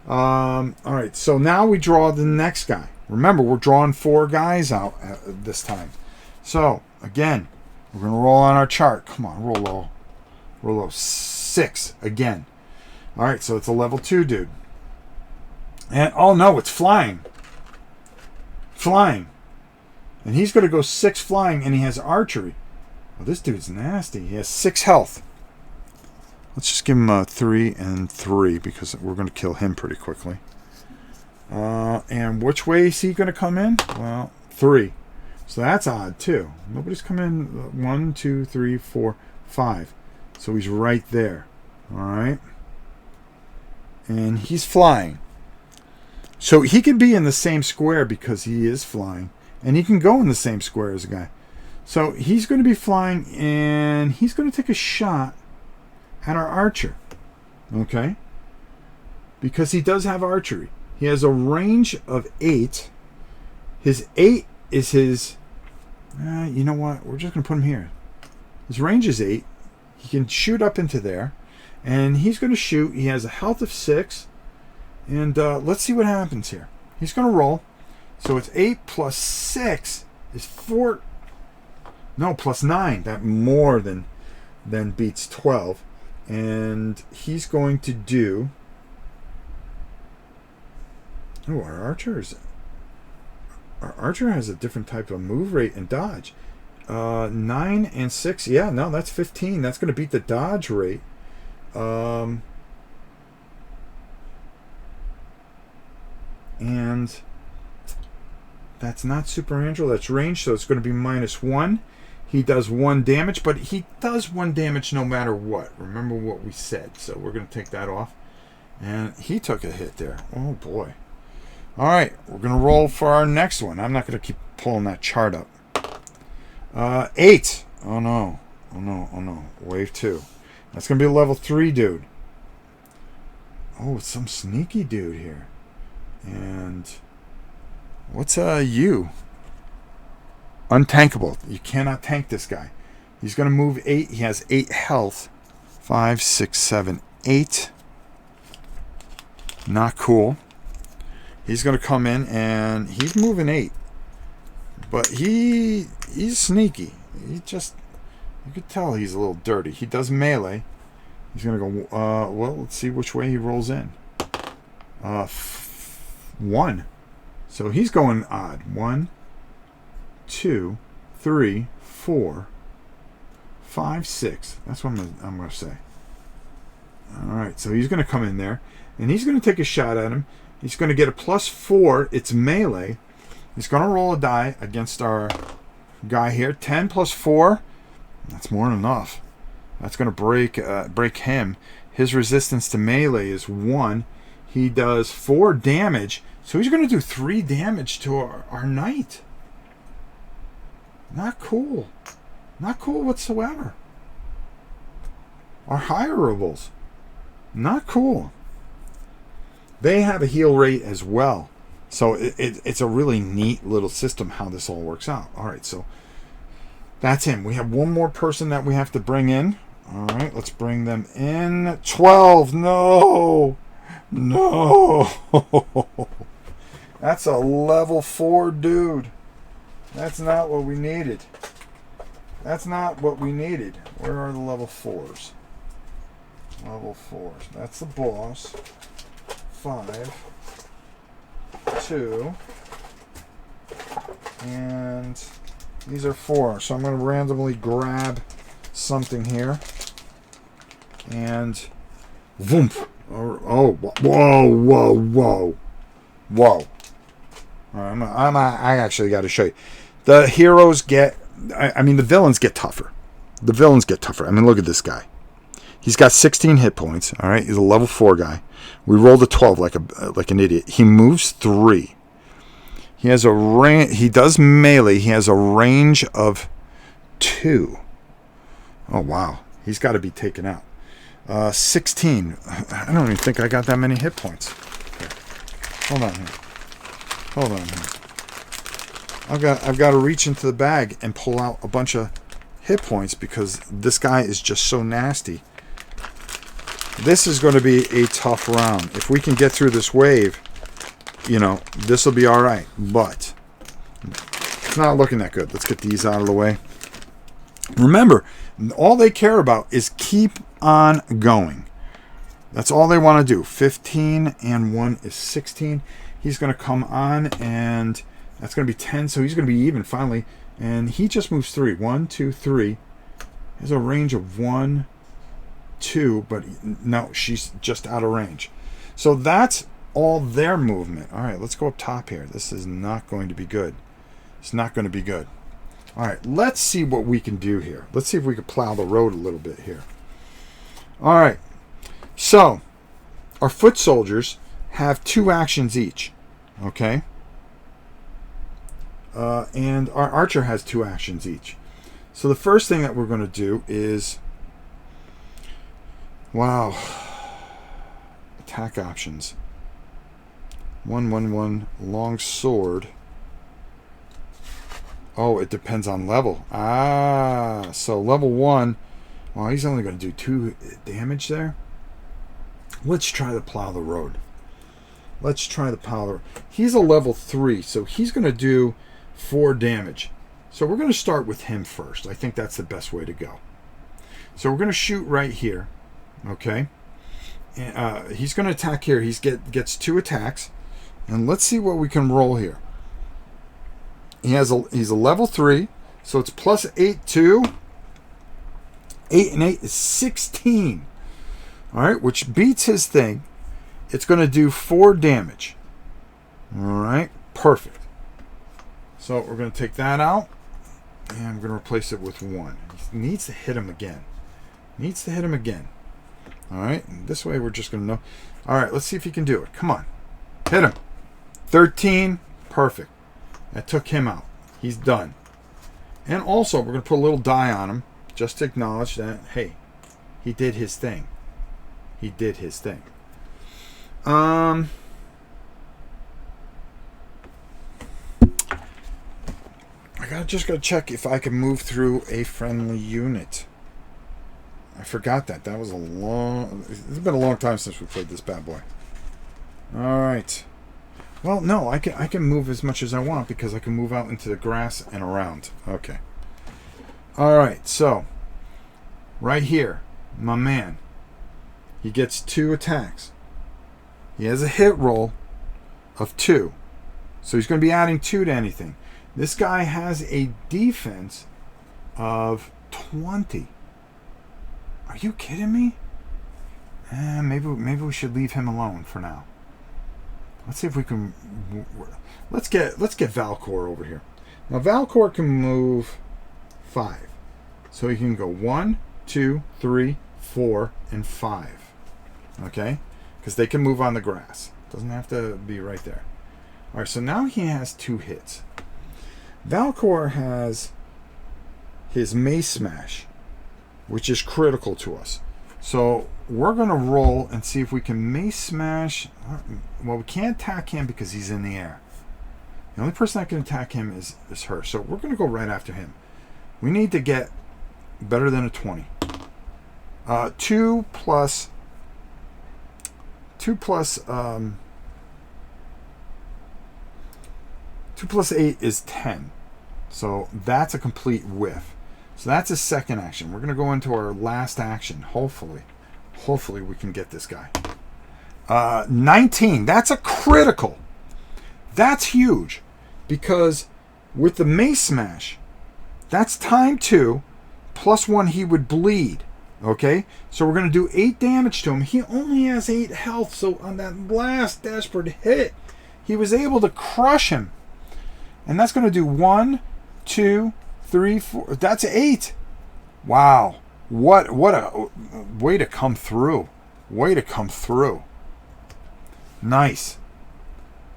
All right, so now we draw the next guy. Remember, we're drawing 4 guys out this time. So, again, we're going to roll on our chart. Come on, roll low. Roll low. 6 again. All right, so it's a level 2 dude. And, oh no, it's flying. Flying. And he's going to go 6 flying, and he has archery. Well, this dude's nasty. He has 6 health. Let's just give him a 3 and 3 because we're going to kill him pretty quickly. And which way is he going to come in? Well, 3. So that's odd too. Nobody's come in. 1, 2, 3, 4, 5. So he's right there. All right. And he's flying. So he can be in the same square because he is flying. And he can go in the same square as a guy. So he's going to be flying and he's going to take a shot at our archer. Okay? Because he does have archery. He has a range of 8. His 8 is his... you know what? We're just going to put him here. His range is 8. He can shoot up into there. And he's going to shoot. He has a health of 6. And let's see what happens here. He's going to roll. So it's 8 plus 6 is 4. No, plus 9. That more than beats 12. And he's going to do... Oh, our archer has a different type of move rate and dodge. 9 and 6. Yeah, no, that's 15. That's going to beat the dodge rate. And that's not supernatural. That's range, so it's going to be -1. He does 1 damage, but he does 1 damage no matter what. Remember what we said. So we're going to take that off. And he took a hit there. Oh, boy. All right, we're going to roll for our next one. I'm not going to keep pulling that chart up. 8. Oh, no. Oh, no. Oh, no. Wave 2. That's going to be a level 3 dude. Oh, it's some sneaky dude here. And what's you? Untankable. You cannot tank this guy. He's going to move 8. He has 8 health. 5, 6, 7, 8. Not cool. He's going to come in and he's moving 8. But he's sneaky. You could tell he's a little dirty. He does melee. He's going to go, well, let's see which way he rolls in. 1. So he's going odd. 1, 2, 3, 4, 5, 6. That's what I'm going to say. All right, so he's going to come in there, and he's going to take a shot at him. He's going to get a +4. It's melee. He's going to roll a die against our guy here. 10 plus 4. That's more than enough. That's going to break him. His resistance to melee is 1. He does 4 damage. So he's going to do 3 damage to our knight. Not cool. Not cool whatsoever. Our hireables. Not cool. They have a heal rate as well. So it's a really neat little system how this all works out. All right, so that's him. We have one more person that we have to bring in. All right, let's bring them in. 12. No. No. That's a level 4 dude. That's not what we needed. That's not what we needed. Where are the level 4s? Level 4s. That's the boss. 5, 2, and these are 4. So I'm going to randomly grab something here, and voomp. Oh, whoa, whoa, whoa, whoa. All right, I actually got to show you. The heroes get, I mean, the villains get tougher. The villains get tougher. I mean, look at this guy. He's got 16 hit points. All right, he's a level 4 guy. We rolled a 12 like an idiot. He moves 3. He has a range. He does melee. He has a range of 2. Oh wow, he's got to be taken out. 16. I don't even think I got that many hit points. Here. Hold on here. Hold on here. I've got to reach into the bag and pull out a bunch of hit points because this guy is just so nasty. this is going to be a tough round. If we can get through this wave, you know, this will be all right. But it's not looking that good. Let's get these out of the way. Remember, all they care about is keep on going. That's all they want to do. 15 and 1 is 16. He's going to come on, and that's going to be 10. So he's going to be even finally. And he just moves 3. 1, 2, 3. There's a range of 1, 2, but no, she's just out of range. So that's all their movement. All right, let's go up top here. This is not going to be good. It's not going to be good. All right, let's see what we can do here. Let's see if we can plow the road a little bit here. All right. So, our foot soldiers have 2 actions each, okay? And our archer has 2 actions each. So the first thing that we're going to do is, wow, attack options. 1, 1, 1, long sword. Oh, it depends on level. So level 1, well, he's only going to do 2 damage there. Let's try to plow the road. Let's try the power. He's a level 3, so he's going to do 4 damage. So we're going to start with him first. I think that's the best way to go. So we're going to shoot right here. Okay. He's going to attack here. He gets 2 attacks. And let's see what we can roll here. He's a level 3, so it's plus 8 too. 8 and 8 is 16. All right, which beats his thing. It's going to do 4 damage. All right, perfect. So we're going to take that out, and I'm going to replace it with 1. He needs to hit him again. Needs to hit him again. All right, and this way we're just going to know. All right, let's see if he can do it. Come on, hit him. 13, perfect. That took him out. He's done. And also, we're going to put a little die on him, just to acknowledge that, hey, he did his thing. He did his thing. I just gotta check if I can move through a friendly unit. I forgot that. That was it's been a long time since we played this bad boy. Alright. Well, no, I can move as much as I want because I can move out into the grass and around. Okay. Alright, so right here, my man. He gets 2 attacks. He has a hit roll of 2. So he's going to be adding 2 to anything. This guy has a defense of 20. Are you kidding me? Maybe we should leave him alone for now. Let's see if we can. Let's get Valcor over here. Now Valcor can move 5, so he can go 1, 2, 3, 4, and 5. Okay, because they can move on the grass. Doesn't have to be right there. All right, so now he has 2 hits. Valcor has his Mace Smash, which is critical to us. So we're going to roll and see if we can Mace Smash. Well, we can't attack him because he's in the air. The only person that can attack him is her. So we're going to go right after him. We need to get better than a 20. 2 plus 8 is 10. So that's a complete whiff. So that's his second action. We're going to go into our last action. Hopefully we can get this guy. 19. That's a critical. That's huge. Because with the Mace Smash, that's time 2. Plus 1, he would bleed. Okay? So we're going to do 8 damage to him. He only has 8 health. So on that last desperate hit, he was able to crush him. And that's going to do 1, 2, 3, 4. That's 8. Wow. What a way to come through. Way to come through. Nice.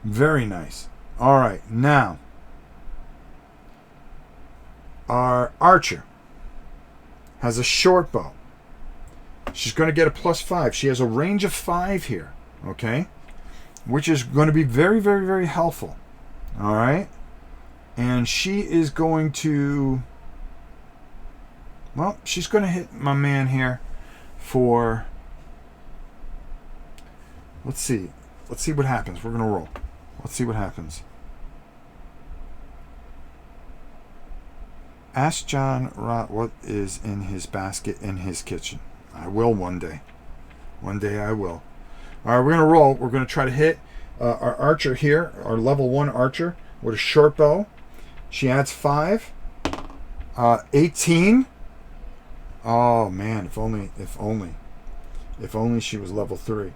Very nice. All right. Now, our archer has a short bow. She's going to get a +5. She has a range of 5 here. Okay? Which is going to be very, very, very helpful. All right? And she is going to... Well, she's going to hit my man here for Let's see. Let's see what happens. We're going to roll. Let's see what happens. Ask John Wrot what is in his basket in his kitchen. I will one day. One day I will. All right, we're going to roll. We're going to try to hit our archer here, our level 1 archer, with a short bow. She adds 5. 18. Oh, man, if only she was level 3.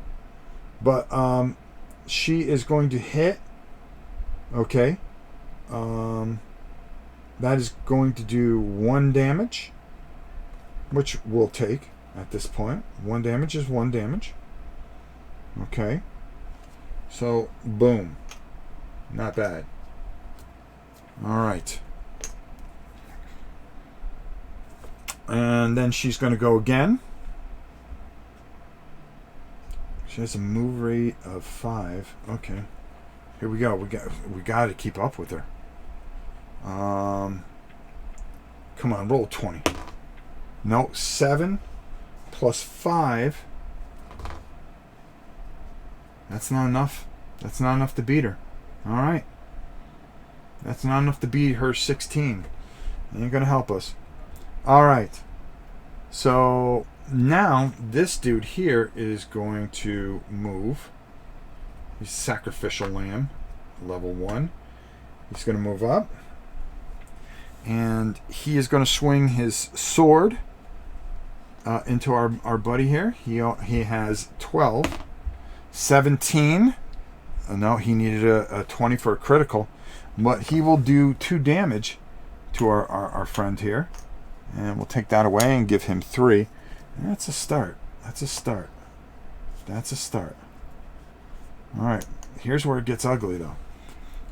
But she is going to hit. Okay. That is going to do 1 damage, which we'll take at this point. 1 damage is 1 damage. Okay. So, boom. Not bad. All right. And then she's going to go again. She has a move rate of 5. Okay. Here we go. We got to keep up with her. Come on, roll 20. No, 7 plus 5. That's not enough. That's not enough to beat her. All right. That's not enough to beat her 16. Ain't gonna help us. All right. So now this dude here is going to move. He's sacrificial lamb, level 1. He's going to move up. And he is going to swing his sword into our buddy here. He has 12. 17. No, he needed a 20 for a critical. But he will do 2 damage to our friend here. And we'll take that away and give him 3. And that's a start. That's a start. That's a start. All right. Here's where it gets ugly, though.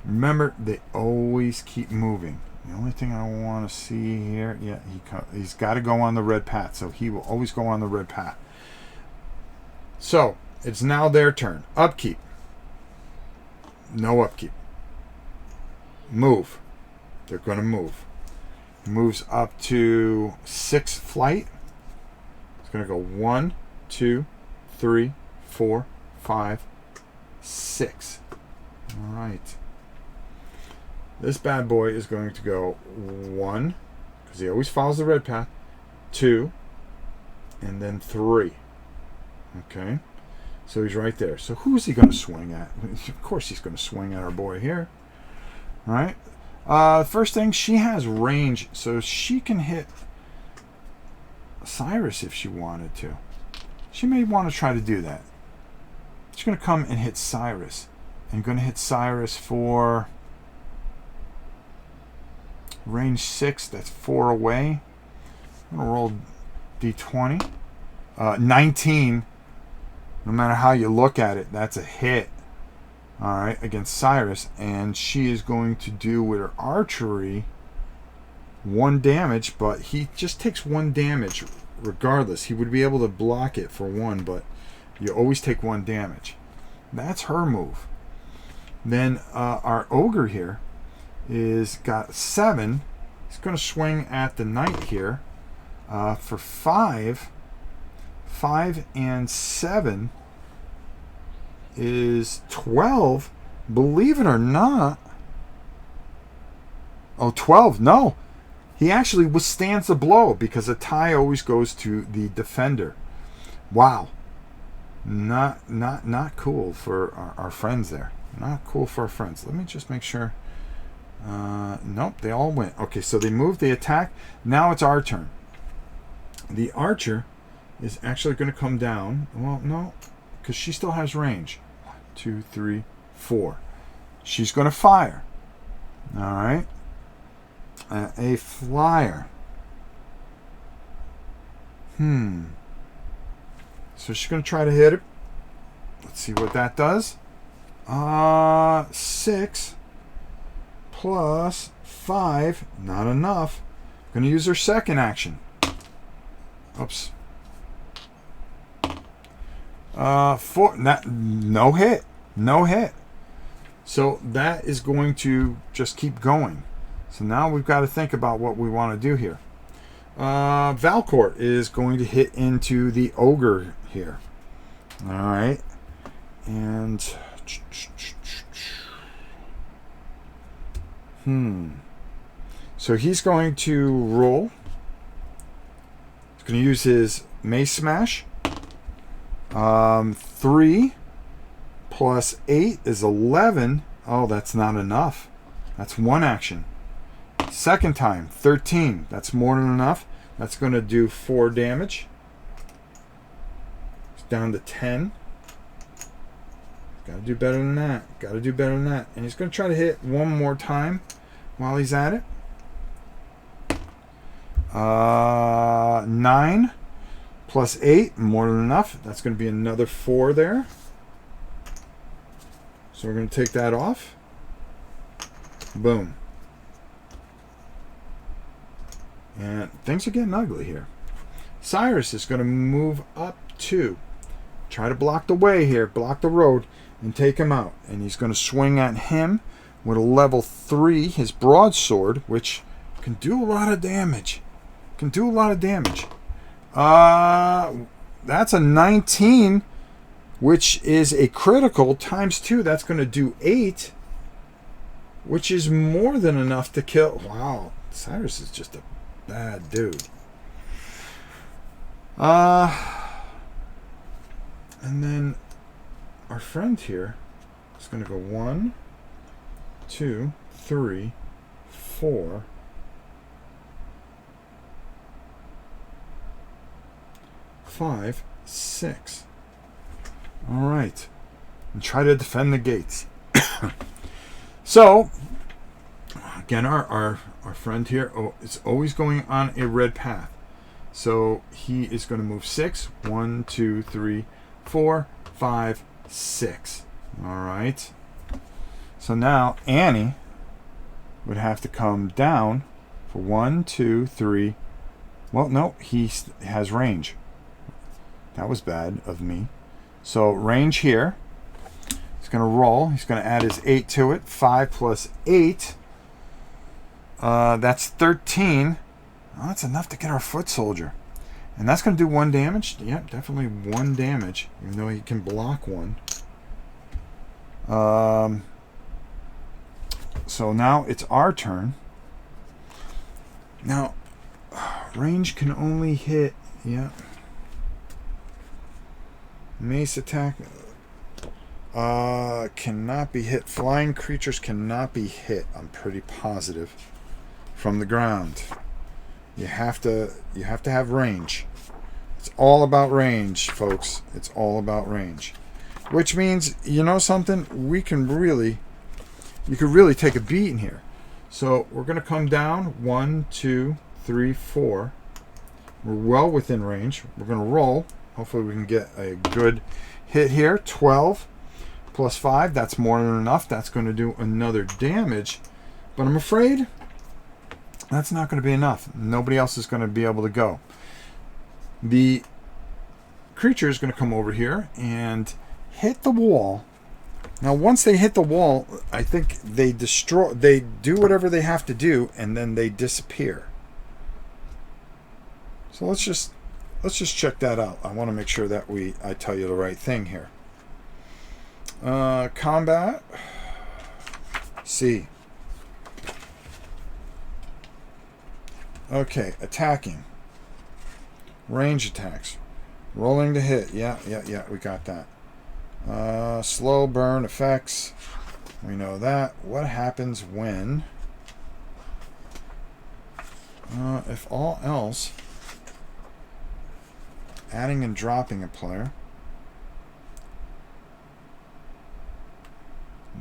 Remember, they always keep moving. The only thing I want to see here, yeah, he's got to go on the red path, so he will always go on the red path. So, it's now their turn. Upkeep. No upkeep. Move. They're going to move. Moves up to 6 flight. It's going to go 1, 2, 3, 4, 5, 6. All right. This bad boy is going to go 1, because he always follows the red path, 2, and then 3. Okay? So he's right there. So who's he going to swing at? Of course he's going to swing at our boy here. All right? First thing, she has range, so she can hit Cyrus if she wanted to. She may want to try to do that. She's going to come and hit Cyrus. And going to hit Cyrus for range 6. That's 4 away. I'm going to roll d20. 19. No matter how you look at it, that's a hit. All right, against Cyrus. And she is going to do with her archery 1 damage, but he just takes 1 damage regardless. He would be able to block it for 1, but you always take 1 damage. That's her move. Then our ogre here is got 7. He's going to swing at the knight here for 5. 5 and 7 is 12. Believe it or not. Oh, 12. No. He actually withstands the blow because a tie always goes to the defender. Wow. Not cool for our friends there. Not cool for our friends. Let me just make sure. Nope, they all went. Okay, so they moved, they attack. Now it's our turn. The archer is actually going to come down. Well, no, because she still has range. 1, 2, 3, 4. She's going to fire. All right. A flyer. So she's going to try to hit it. Let's see what that does. 6 plus 5. Not enough. Going to use her second action. Oops. 4. No hit. No hit. So that is going to just keep going. So now we've got to think about what we want to do here. Valcourt is going to hit into the ogre here. All right. And so he's going to roll. He's going to use his Mace Smash. 3 plus 8 is 11. Oh, that's not enough. That's one action. Second time, 13. That's more than enough. That's going to do 4 damage. It's down to 10. Got to do better than that. Got to do better than that. And he's going to try to hit one more time while he's at it. 9 plus 8, more than enough. That's going to be another 4 there. So we're going to take that off. Boom. And things are getting ugly here. Cyrus is going to move up 2. Try to block the way here, block the road, and take him out. And he's going to swing at him with a level 3, his broadsword, which can do a lot of damage. Can do a lot of damage. That's a 19, which is a critical times 2. That's going to do 8, which is more than enough to kill. Wow, Cyrus is just a bad dude. And then our friend here is going to go 1, 2, 3, 4, 5, 6. All right. And try to defend the gates. So, again, our friend here is always going on a red path. So he is going to move 6. 1, 2, 3, 4, 5, 6. All right. So now Annie would have to come down for 1, 2, 3. Well, no, he has range. That was bad of me. So range here. He's going to roll. He's going to add his 8 to it. 5 plus 8. That's 13. Well, that's enough to get our foot soldier. And that's going to do 1 damage. Yep, definitely 1 damage. Even though he can block 1. So now it's our turn. Now, range can only hit... Yeah. Mace attack cannot be hit. Flying creatures cannot be hit. I'm pretty positive. From the ground. You have to have range. It's all about range, folks. It's all about range. Which means, you know something? You could really take a beating here. So we're going to come down. 1, 2, 3, 4. We're well within range. We're going to roll. Hopefully we can get a good hit here. 12 plus 5. That's more than enough. That's going to do another damage. But I'm afraid that's not going to be enough. Nobody else is going to be able to go. The creature is going to come over here and hit the wall. Now, once they hit the wall, I think they do whatever they have to do, and then they disappear. So let's just check that out. I want to make sure that I tell you the right thing here. Combat. C. Okay, attacking. Range attacks. Rolling to hit. Yeah, we got that. Slow burn effects. We know that. What happens when... if all else... adding and dropping a player.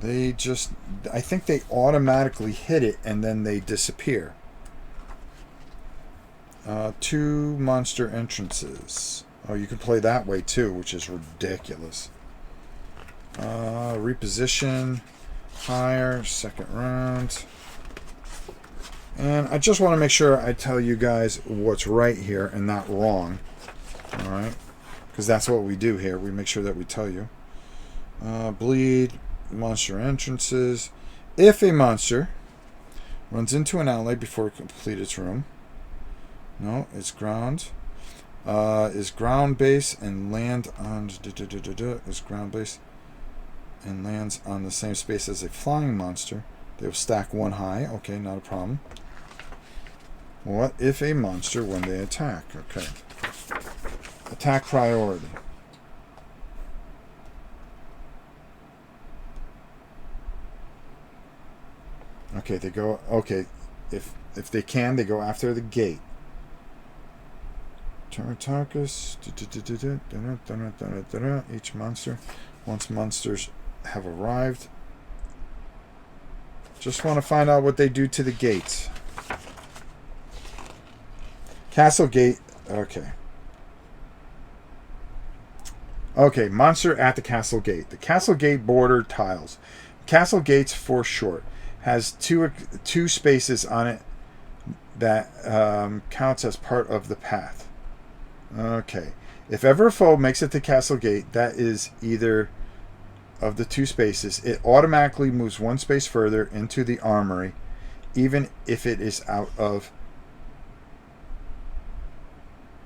I think they automatically hit it and then they disappear. 2 monster entrances. Oh, you can play that way too, which is ridiculous. Reposition. Higher. Second round. And I just want to make sure I tell you guys what's right here and not wrong. Alright, because that's what we do here. We make sure that we tell you. Bleed, monster entrances. If a monster runs into an ally before it completes its room. No, it's ground. Is ground base and land on... Is ground base. and lands on the same space as a flying monster, they will stack 1 high. Okay, not a problem. What if a monster when they attack? Okay. Attack priority. Okay, they go. Okay, if they can, they go after the gate. Tarkus. Each monster. Once monsters have arrived. Just want to find out what they do to the gates. Castle gate. Okay. Okay, monster at the castle gate. The castle gate border tiles. Castle gates for short. Has two spaces on it that counts as part of the path. Okay. If ever a foe makes it to castle gate, that is either of the 2 spaces, it automatically moves 1 space further into the armory, even if it is out of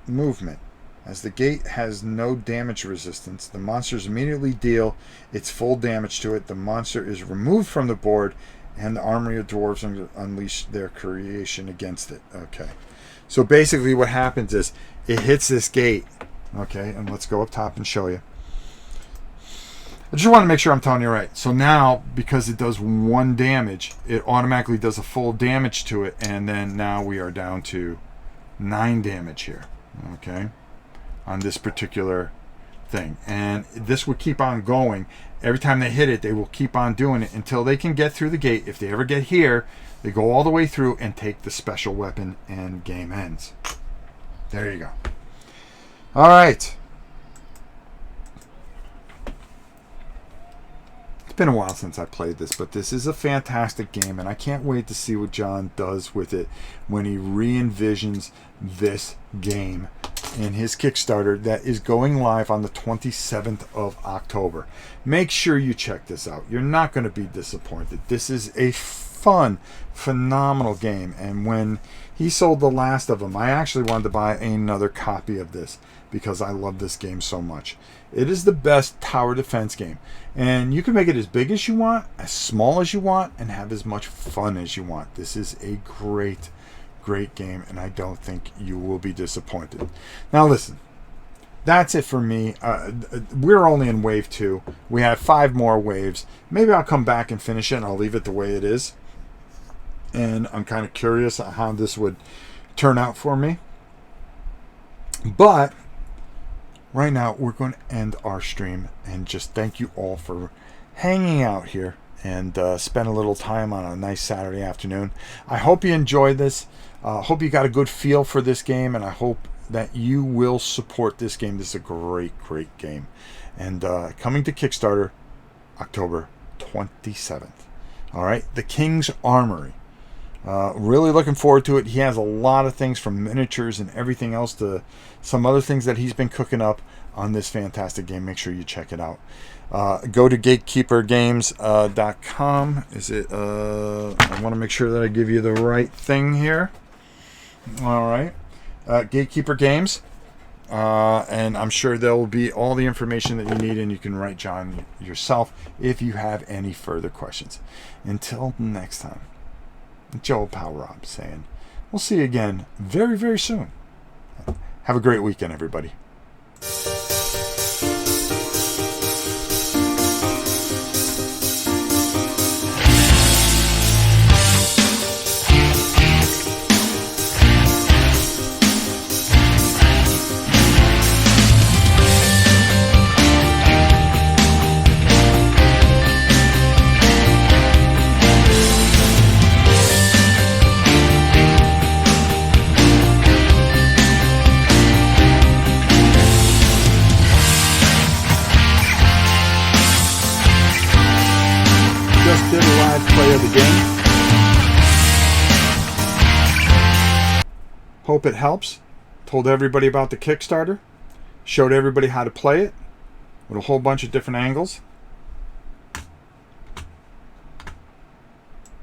movement. As the gate has no damage resistance, the monsters immediately deal its full damage to it. The monster is removed from the board, and the armory of dwarves unleash their creation against it. Okay. So basically what happens is it hits this gate. Okay, and let's go up top and show you. I just want to make sure I'm telling you right. So now, because it does 1 damage, it automatically does a full damage to it, and then now we are down to 9 damage here. Okay, on this particular thing. And this will keep on going. Every time they hit it, they will keep on doing it until they can get through the gate. If they ever get here, they go all the way through and take the special weapon, and game ends. There you go. All right. It's been a while since I played this, but this is a fantastic game, and I can't wait to see what John does with it when he re-envisions this game in his Kickstarter that is going live on the 27th of October. Make sure you check this out. You're not going to be disappointed. This is a fun, phenomenal game, and when he sold the last of them, I actually wanted to buy another copy of this because I love this game so much. It is the best tower defense game, and you can make it as big as you want, as small as you want, and have as much fun as you want. This is a great game, and I don't think you will be disappointed. Now listen, that's it for me. We're only in wave 2. We have 5 more waves. Maybe I'll come back and finish it, and I'll leave it the way it is. And I'm kind of curious how this would turn out for me. But right now, we're going to end our stream and just thank you all for hanging out here and spend a little time on a nice Saturday afternoon. I hope you enjoyed this. Hope you got a good feel for this game, and I hope that you will support this game. This is a great game. And coming to Kickstarter October 27th. All right, The King's Armory. Really looking forward to it. He has a lot of things from miniatures and everything else to some other things that he's been cooking up on this fantastic game. Make sure you check it out. Go to gatekeepergames.com. I want to make sure that I give you the right thing here. All right. Gatekeeper Games. And I'm sure there will be all the information that you need, and you can write John yourself if you have any further questions. Until next time. Joe Pal Rob saying, we'll see you again very, very soon. Have a great weekend, everybody. Did a live play of the game. Hope it helps. Told everybody about the Kickstarter. Showed everybody how to play it with a whole bunch of different angles.